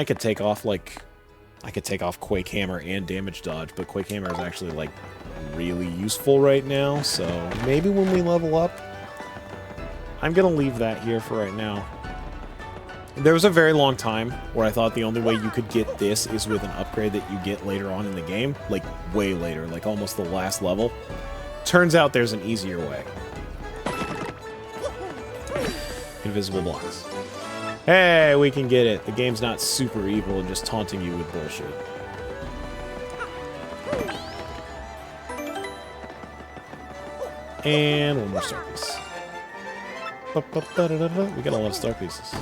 could take off, like... I could take off Quake Hammer and Damage Dodge, but Quake Hammer is actually, like, really useful right now, so maybe when we level up, I'm gonna leave that here for right now. There was a very long time where I thought the only way you could get this is with an upgrade that you get later on in the game, like way later, like almost the last level. Turns out there's an easier way. Invisible blocks. Hey, we can get it. The game's not super evil and just taunting you with bullshit. And one more star piece. We got a lot of star pieces.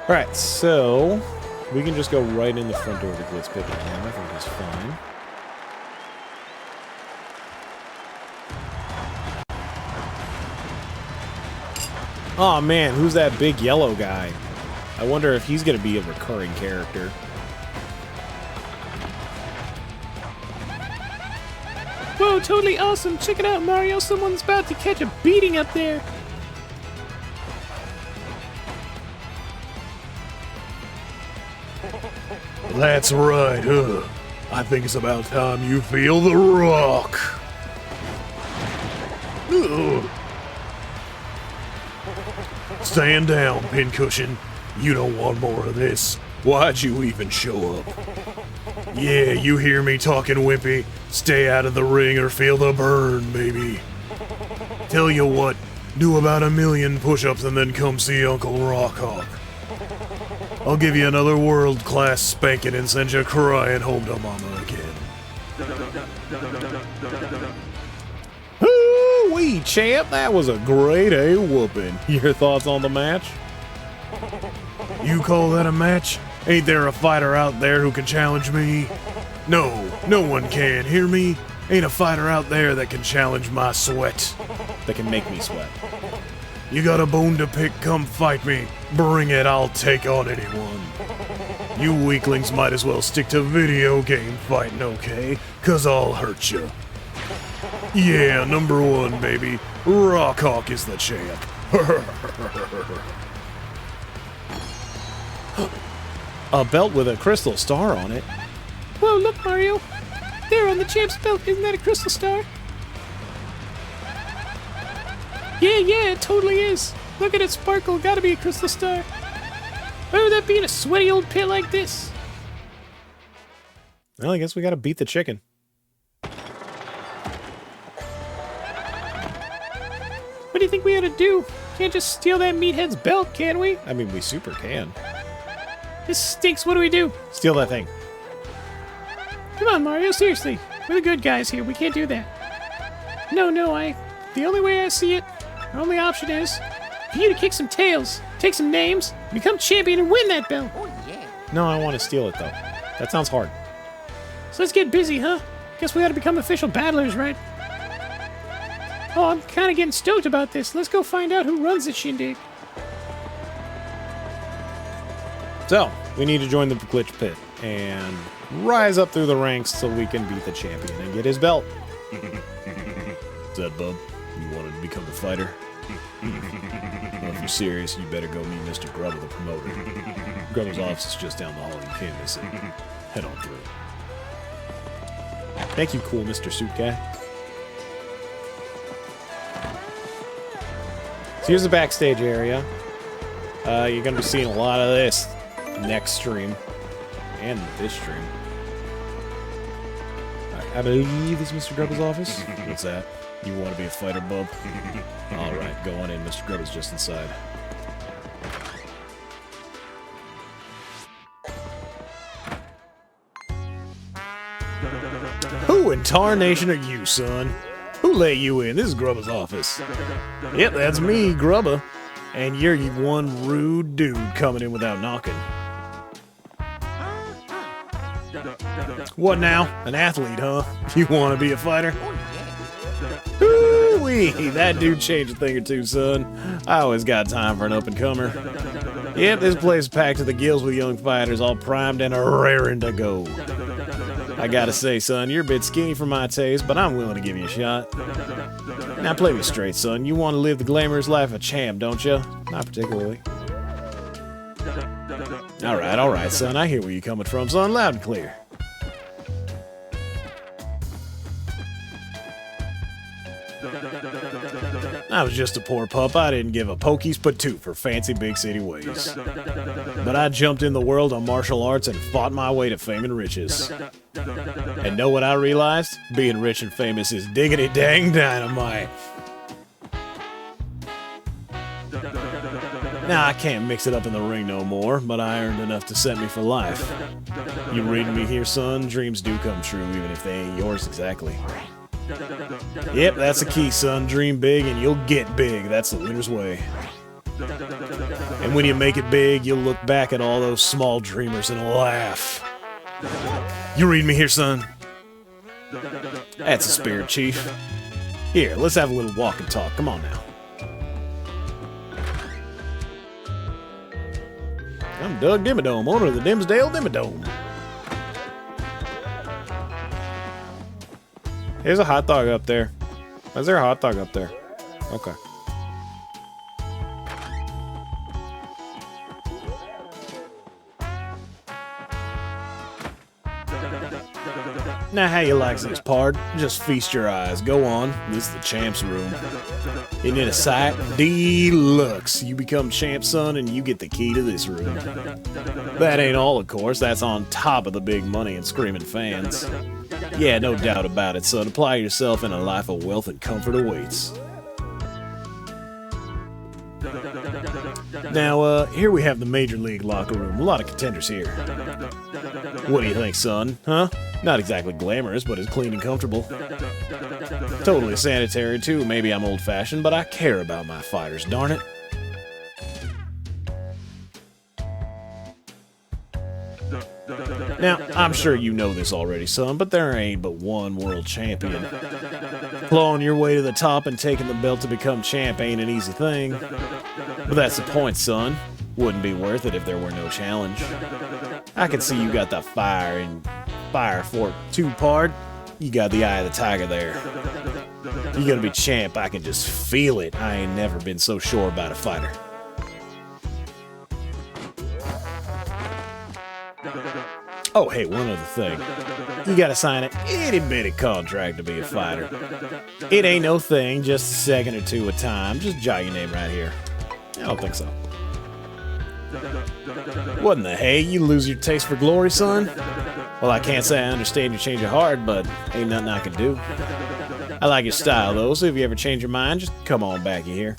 Alright, so we can just go right in the front door of the Glitz Pit right now. I think that's fine. Oh man, who's that big yellow guy? I wonder if he's gonna be a recurring character. Whoa, totally awesome. Check it out, Mario. Someone's about to catch a beating up there. That's right, I think it's about time you feel the rock. Ugh. Stand down, Pincushion. You don't want more of this. Why'd you even show up? Yeah, you hear me talking, Wimpy. Stay out of the ring or feel the burn, baby. Tell you what, do about 1,000,000 push-ups and then come see Uncle Rockhawk. I'll give you another world-class spanking and send you crying home to Mama again. Woo-wee, champ! That was a great A-whooping. Your thoughts on the match? You call that a match? Ain't there a fighter out there who can challenge me? No, no one can, hear me? Ain't a fighter out there that can challenge my sweat. That can make me sweat. You got a bone to pick, come fight me. Bring it, I'll take on anyone. You weaklings might as well stick to video game fighting, okay? 'Cause I'll hurt you. Yeah, number 1, baby. Rockhawk is the champ. A belt with a crystal star on it. Whoa, look, Mario. There on the champ's belt. Isn't that a crystal star? Yeah, it totally is. Look at it sparkle. Gotta be a crystal star. Why would that be in a sweaty old pit like this? Well, I guess we gotta beat the chicken. What do you think we ought to do? Can't just steal that meathead's belt, can we? I mean, we super can. This stinks. What do we do? Steal that thing. Come on, Mario. Seriously. We're the good guys here. We can't do that. No, the only way I see it, our only option is for you to kick some tails, take some names, become champion, and win that belt. No, I want to steal it, though. That sounds hard. So let's get busy, huh? Guess we gotta become official battlers, right? Oh, I'm kind of getting stoked about this. Let's go find out who runs this shindig. So, we need to join the Glitch Pit and rise up through the ranks so we can beat the champion and get his belt. Is that Bub? You wanted to become a fighter? Well, if you're serious, you better go meet Mr. Grubba, the promoter. Grubba's office is just down the hall. You can't miss it. Head on through. Thank you, cool Mr. Suit Guy. So here's the backstage area. You're going to be seeing a lot of this next stream. And this stream. I believe it's Mr. Grubba's office. What's that? You want to be a fighter, Bub? Alright, go on in. Mr. Grubba's just inside. Who in tarnation are you, son? Who let you in? This is Grubba's office. Yep, that's me, Grubba. And you're one rude dude coming in without knocking. What now? An athlete, huh? You want to be a fighter? Ooh-wee! That dude changed a thing or two, son. I always got time for an up-and-comer. Yep, this place is packed to the gills with young fighters, all primed and raring to go. I gotta say, son, you're a bit skinny for my taste, but I'm willing to give you a shot. Now play me straight, son. You want to live the glamorous life of a champ, don't you? Not particularly. All right, son. I hear where you're coming from, son. Loud and clear. I was just a poor pup. I didn't give a pokies but two for fancy big city ways. But I jumped in the world of martial arts and fought my way to fame and riches. And know what I realized? Being rich and famous is diggity dang dynamite. Now, I can't mix it up in the ring no more, but I earned enough to set me for life. You reading me here, son? Dreams do come true, even if they ain't yours exactly. Yep, that's the key, son. Dream big and you'll get big. That's the winner's way. And when you make it big, you'll look back at all those small dreamers and laugh. You read me here, son? That's the spirit, Chief. Here, let's have a little walk and talk. Come on now. I'm Doug Dimmadome, owner of the Dimsdale Dimmadome. There's a hot dog up there. Is there a hot dog up there? Okay. Now, how you like this, pard? Just feast your eyes. Go on. This is the champ's room. Isn't it a sight? Deluxe. You become champ, son, and you get the key to this room. That ain't all, of course. That's on top of the big money and screaming fans. Yeah, no doubt about it, son. Apply yourself and a life of wealth and comfort awaits. Now, here we have the Major League locker room. A lot of contenders here. What do you think, son? Huh? Not exactly glamorous, but it's clean and comfortable. Totally sanitary, too. Maybe I'm old-fashioned, but I care about my fighters, darn it. Now, I'm sure you know this already, son, but there ain't but one world champion. Clawing your way to the top and taking the belt to become champ ain't an easy thing. But that's the point, son. Wouldn't be worth it if there were no challenge. I can see you got the fire for it too, pard. You got the eye of the tiger there. You're gonna be champ, I can just feel it. I ain't never been so sure about a fighter. Oh, hey, one other thing. You gotta sign an itty-bitty contract to be a fighter. It ain't no thing, just a second or two at a time. Just jot your name right here. I don't think so. What in the hey? You lose your taste for glory, son? Well, I can't say I understand your change of heart, but ain't nothing I can do. I like your style, though, so if you ever change your mind, just come on back here.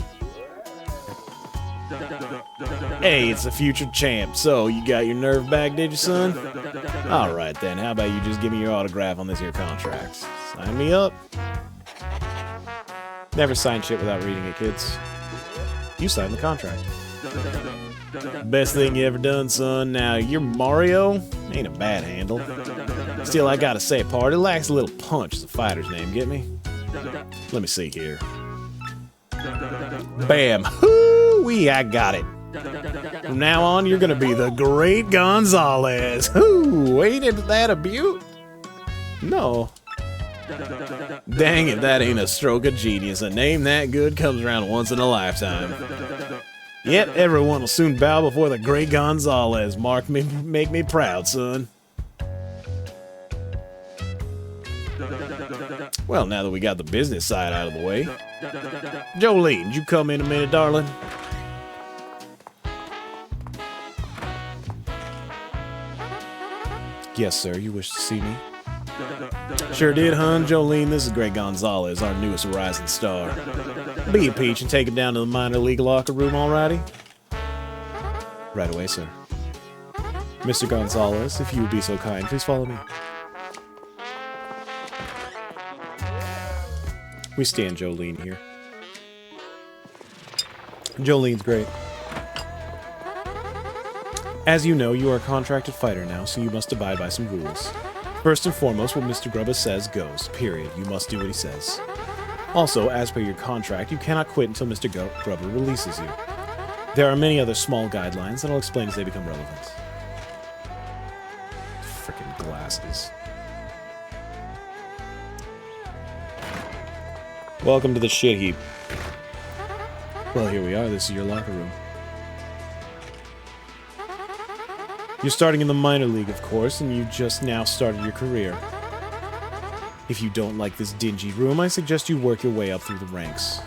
Hey, it's the future champ, so you got your nerve back, did you, son? Alright then, how about you just give me your autograph on this here contract? Sign me up. Never sign shit without reading it, kids. You signed the contract. Best thing you ever done, son. Now, your Mario ain't a bad handle. Still, I gotta say, pard, it lacks a little punch, as a fighter's name, get me? Let me see here. Bam! Hoo-wee, I got it. From now on, you're gonna be the Great Gonzalez. Hoo! Ain't that a beaut? No. Dang it, that ain't a stroke of genius. A name that good comes around once in a lifetime. Yep, everyone will soon bow before the Great Gonzalez. Make me proud, son. Well, now that we got the business side out of the way. Jolene, did you come in a minute, darling? Yes, sir. You wish to see me? Sure did, hun. Jolene, this is Great Gonzalez, our newest rising star. Be a peach and take him down to the minor league locker room, alrighty? Right away, sir. Mr. Gonzalez, if you would be so kind, please follow me. We stand Jolene here. Jolene's great. As you know, you are a contracted fighter now, so you must abide by some rules. First and foremost, what Mr. Grubba says goes, period. You must do what he says. Also, as per your contract, you cannot quit until Mr. Grubba releases you. There are many other small guidelines that I'll explain as they become relevant. Frickin' glasses. Welcome to the shit heap. Well, here we are. This is your locker room. You're starting in the minor league, of course, and you just now started your career. If you don't like this dingy room, I suggest you work your way up through the ranks.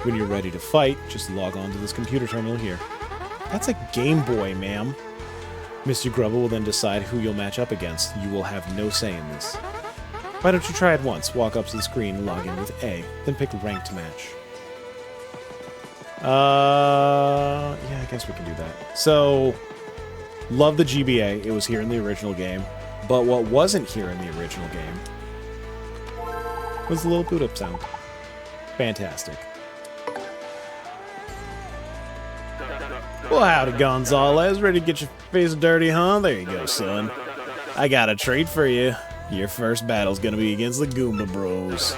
When you're ready to fight, just log on to this computer terminal here. That's a Game Boy, ma'am. Mr. Grubble will then decide who you'll match up against. You will have no say in this. Why don't you try it once? Walk up to the screen and log in with A, then pick rank to match. Yeah, I guess we can do that. So, love the GBA. It was here in the original game. But what wasn't here in the original game was the little boot up sound. Fantastic. Well, howdy, Gonzalez. Ready to get your face dirty, huh? There you go, son. I got a treat for you. Your first battle's gonna be against the Goomba Bros.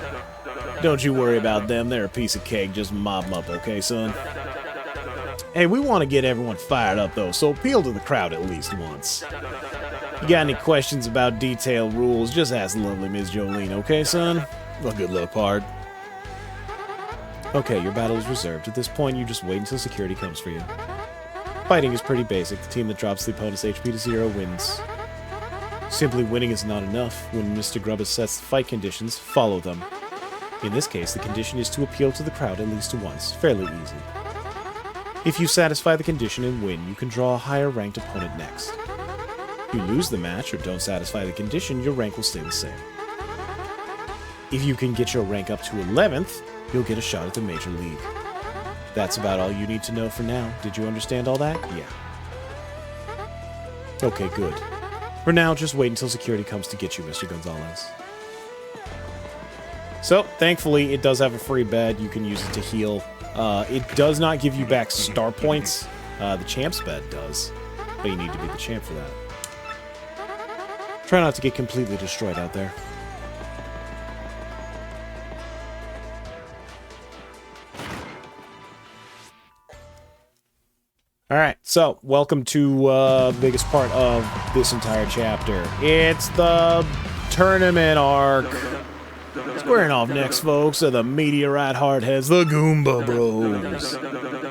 Don't you worry about them. They're a piece of cake. Just mob them up, okay, son? Hey, we want to get everyone fired up, though, so appeal to the crowd at least once. You got any questions about detailed rules, just ask lovely Ms. Jolene, okay, son? Well, good luck, pard. Okay, your battle is reserved. At this point, you just wait until security comes for you. Fighting is pretty basic. The team that drops the opponent's HP to 0 wins. Simply winning is not enough. When Mr. Grubbus sets the fight conditions, follow them. In this case, the condition is to appeal to the crowd at least once. Fairly easy. If you satisfy the condition and win, you can draw a higher ranked opponent next. If you lose the match or don't satisfy the condition, your rank will stay the same. If you can get your rank up to 11th, you'll get a shot at the Major League. That's about all you need to know for now. Did you understand all that? Yeah. Okay, good. For now, just wait until security comes to get you, Mr. Gonzalez. So, thankfully, it does have a free bed. You can use it to heal. It does not give you back star points. The champ's bed does. But you need to be the champ for that. Try not to get completely destroyed out there. Alright, so, welcome to the biggest part of this entire chapter. It's the tournament arc. Squaring off next, folks, are the meteorite hardheads, the Goomba Bros.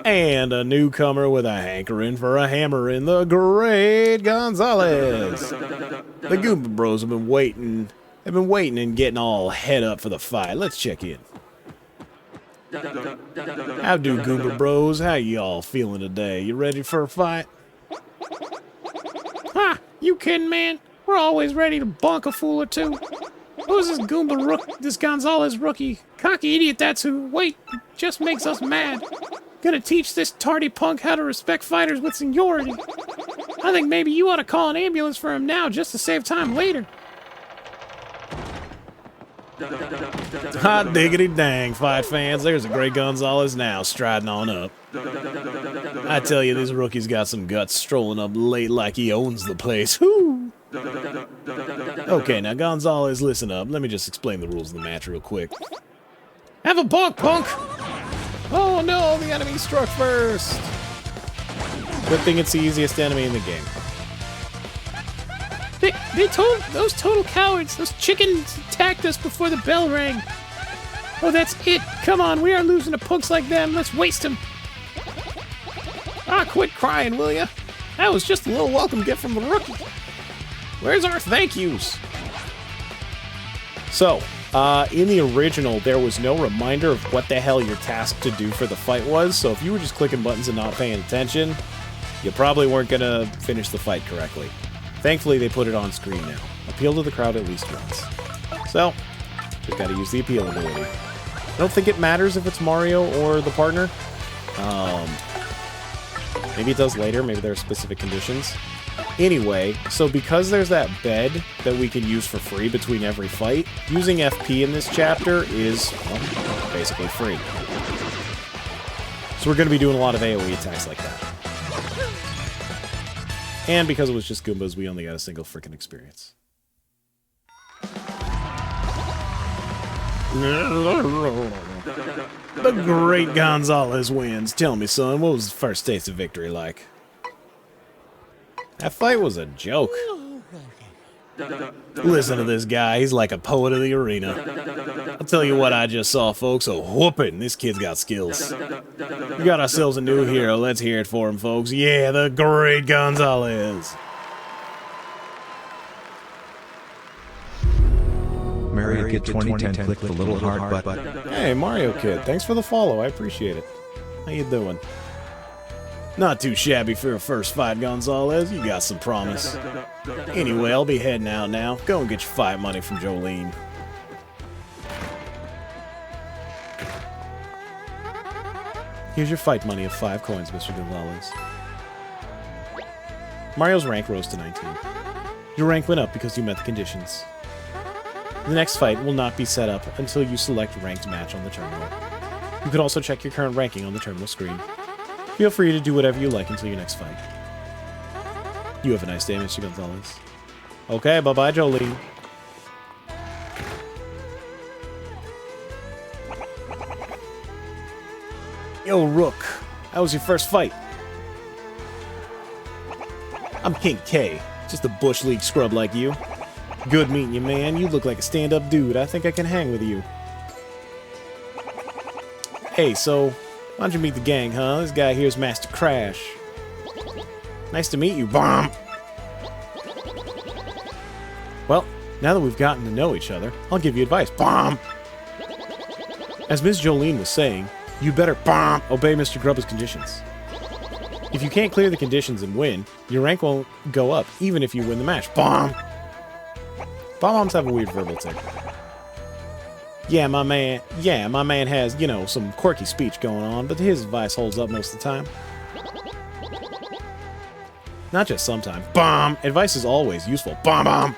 And a newcomer with a hankering for a hammer in the Great Gonzalez. The Goomba Bros have been waiting and getting all head up for the fight. Let's check in. How do, Goomba Bros? How y'all feeling today? You ready for a fight? Ha! You kidding, man? We're always ready to bonk a fool or two. Who's this this Gonzalez rookie? Cocky idiot, that's who. Wait, just makes us mad. Gonna teach this tardy punk how to respect fighters with seniority. I think maybe you ought to call an ambulance for him now just to save time later. Hot diggity dang, fight fans. There's a Great Gonzalez now, striding on up. I tell you, this rookie's got some guts, strolling up late like he owns the place. Whoo! Okay, now Gonzalez, listen up. Let me just explain the rules of the match real quick. Have a bonk, punk! Oh no, the enemy struck first! Good thing it's the easiest enemy in the game. Those total cowards, those chickens attacked us before the bell rang. Oh, that's it. Come on, we are losing to punks like them. Let's waste them. Ah, quit crying, will ya? That was just a little welcome gift from the rookie. Where's our thank yous? So, in the original, there was no reminder of what the hell your task to do for the fight was, so if you were just clicking buttons and not paying attention, you probably weren't going to finish the fight correctly. Thankfully, they put it on screen now. Appeal to the crowd at least once. So, just gotta use the appeal ability. I don't think it matters if it's Mario or the partner. Maybe it does later, maybe there are specific conditions. Anyway, so because there's that bed that we can use for free between every fight, using FP in this chapter is, well, basically free. So we're going to be doing a lot of AoE attacks like that. And because it was just Goombas, we only got a single frickin' experience. The great Gonzalez wins. Tell me, son, what was the first taste of victory like? That fight was a joke. Listen to this guy. He's like a poet of the arena. I'll tell you what I just saw, folks. A whooping. This kid's got skills. We got ourselves a new hero. Let's hear it for him, folks. Yeah, the great Gonzalez. Mario Kid 2010, click the little heart button. Hey, Mario Kid. Thanks for the follow. I appreciate it. How you doing? Not too shabby for a first fight, Gonzalez. You got some promise. Anyway, I'll be heading out now. Go and get your fight money from Jolene. Here's your fight money of 5 coins, Mr. Gonzalez. Mario's rank rose to 19. Your rank went up because you met the conditions. The next fight will not be set up until you select ranked match on the terminal. You can also check your current ranking on the terminal screen. Feel free to do whatever you like until your next fight. You have a nice day, Mr. Gonzalez. Okay, bye-bye, Jolene. Yo, Rook. How was your first fight? I'm King K. Just a Bush League scrub like you. Good meeting you, man. You look like a stand-up dude. I think I can hang with you. Hey, so, why don't you meet the gang, huh? This guy here's Master Crash. Nice to meet you, bomb! Well, now that we've gotten to know each other, I'll give you advice, bomb! As Ms. Jolene was saying, you better, bomb, obey Mr. Grubba's conditions. If you can't clear the conditions and win, your rank won't go up, even if you win the match, bomb! Bombs have a weird verbal tick. Yeah, my man has, you know, some quirky speech going on, but his advice holds up most of the time. Not just sometimes. Bomb! Advice is always useful. Bomb bomb!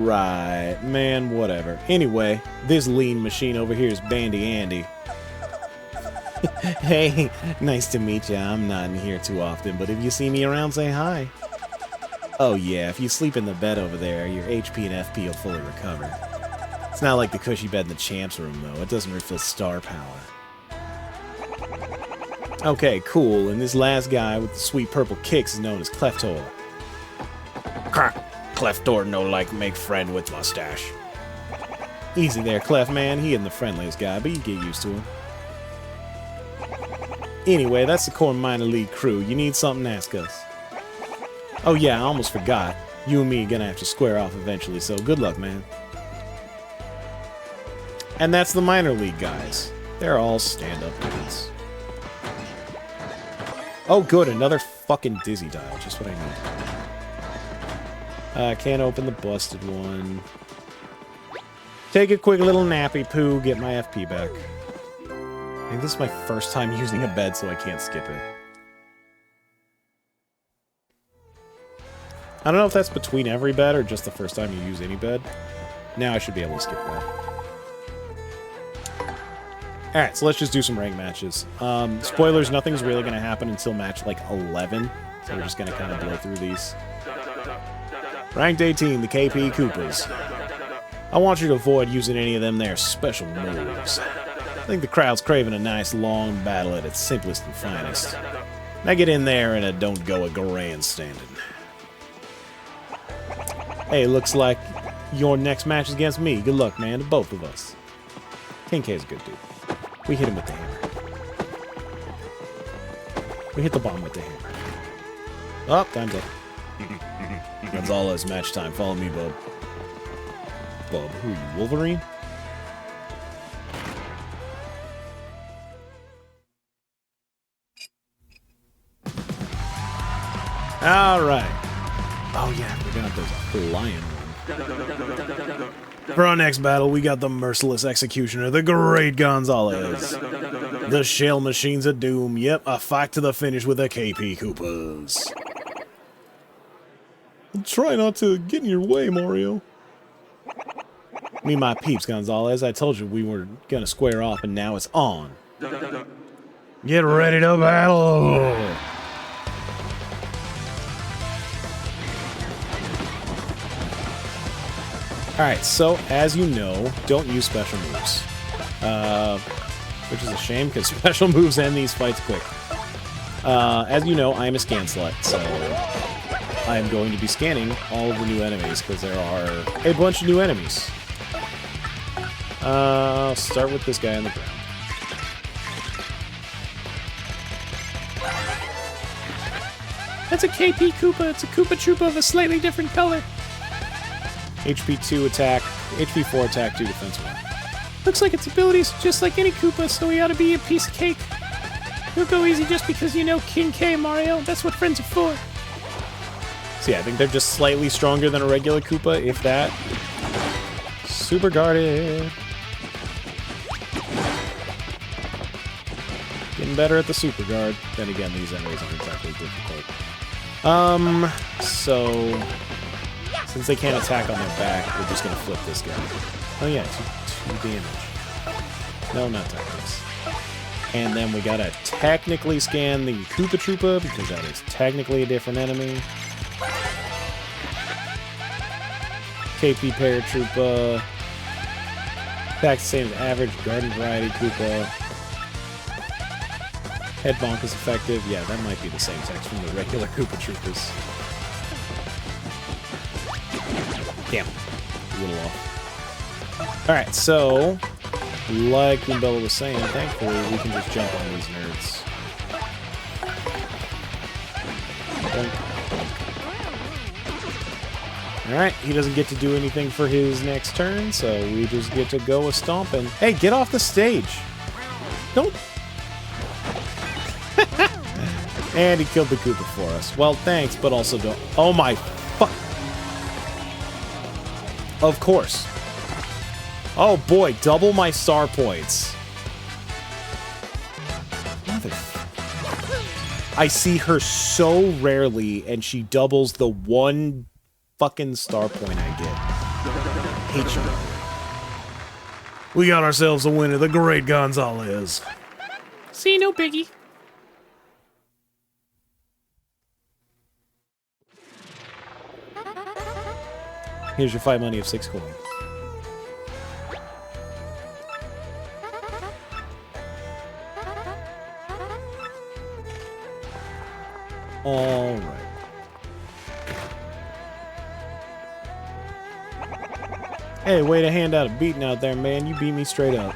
Right, man, whatever. Anyway, this lean machine over here is Bandy Andy. Hey, nice to meet ya. I'm not in here too often, but if you see me around, say hi. Oh yeah, if you sleep in the bed over there, your HP and FP will fully recover. It's not like the cushy bed in the champ's room, though. It doesn't refill star power. Okay, cool, and this last guy with the sweet purple kicks is known as Cleftor. Cleftor no like make friend with mustache. Easy there, Clef man. He isn't the friendliest guy, but you get used to him. Anyway, that's the core minor league crew. You need something, ask us. Oh yeah, I almost forgot. You and me are gonna have to square off eventually, so good luck, man. And that's the minor league guys. They're all stand-up dudes. Oh good, another fucking dizzy dial. Just what I need. I can't open the busted one. Take a quick little nappy poo, get my FP back. I think this is my first time using a bed, so I can't skip it. I don't know if that's between every bed or just the first time you use any bed. Now I should be able to skip that. Alright, so let's just do some rank matches. Spoilers, nothing's really going to happen until match like 11. So we're just going to kind of blow through these. Ranked 18, the KP Koopas. I want you to avoid using any of them there special moves. I think the crowd's craving a nice long battle at its simplest and finest. Now get in there and don't go a grandstanding. Hey, looks like your next match is against me. Good luck, man, to both of us. King K's a good dude. We hit him with the hammer. We hit the bomb with the hammer. Oh, time's up. That's all as match time. Follow me, bub. Bub, who are you, Wolverine? Alright. Oh yeah, I forgot there's a flying one. For our next battle, we got the merciless executioner, the great Gonzalez. The shell machines of doom. Yep, a fight to the finish with the KP Koopas. Try not to get in your way, Mario. Me and my peeps, Gonzalez. I told you we were gonna square off, and now it's on. Get ready to battle! Alright, so as you know, don't use special moves. Which is a shame, because special moves end these fights quick. As you know, I am a scan slut, so I'm going to be scanning all of the new enemies, because there are a bunch of new enemies. I'll start with this guy on the ground. That's a KP Koopa. It's a Koopa Troopa of a slightly different color. HP 2 attack, HP 4 attack, 2 defense 1. Looks like its abilities are just like any Koopa, so he ought to be a piece of cake. He'll go easy just because you know King K, Mario. That's what friends are for. So yeah, I think they're just slightly stronger than a regular Koopa, if that. Super guarded. Getting better at the super guard. Then again, these enemies aren't exactly difficult. So since they can't attack on their back, we're just gonna flip this guy. Oh yeah, two damage. No, not technics. And then we gotta technically scan the Koopa Troopa, because that is technically a different enemy. KP Paratroopa. Attack the same as average Garden Variety Koopa. Head bonk is effective. Yeah, that might be the same text from the regular Koopa Troopers. Damn. A little off. Alright, so like Bella was saying, thankfully we can just jump on these nerds. Alright, he doesn't get to do anything for his next turn, so we just get to go a stomping. Hey, get off the stage! Don't... And he killed the Koopa for us. Well, thanks, but also don't... Oh my fuck! Of course. Oh boy, double my star points. I see her so rarely, and she doubles the one fucking star point I get. Hate you. We got ourselves a winner, the Great Gonzalez. See, no biggie. Here's your fight money of 6 coins. All right. Hey, way to hand out a beating out there, man. You beat me straight up.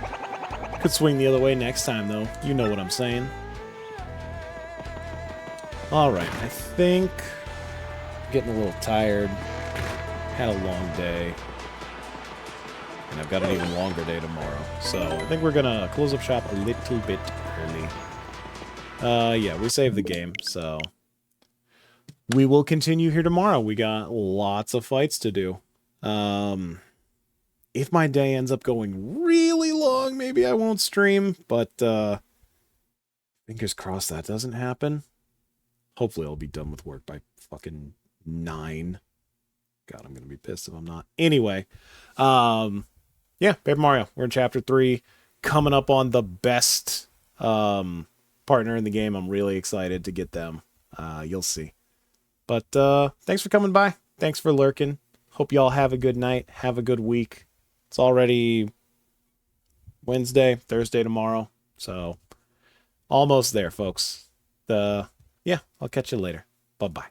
Could swing the other way next time, though. You know what I'm saying. All right, I think I'm getting a little tired. Had a long day. And I've got an even longer day tomorrow. So I think we're gonna close up shop a little bit early. Yeah, we saved the game, so we will continue here tomorrow. We got lots of fights to do. If my day ends up going really long, maybe I won't stream, but fingers crossed that doesn't happen. Hopefully I'll be done with work by fucking 9. God, I'm gonna be pissed if I'm not. Anyway, yeah, Paper Mario. We're in Chapter 3, coming up on the best partner in the game. I'm really excited to get them. You'll see. But thanks for coming by. Thanks for lurking. Hope y'all have a good night. Have a good week. It's already Wednesday, Thursday tomorrow. So almost there, folks. Yeah, I'll catch you later. Bye-bye.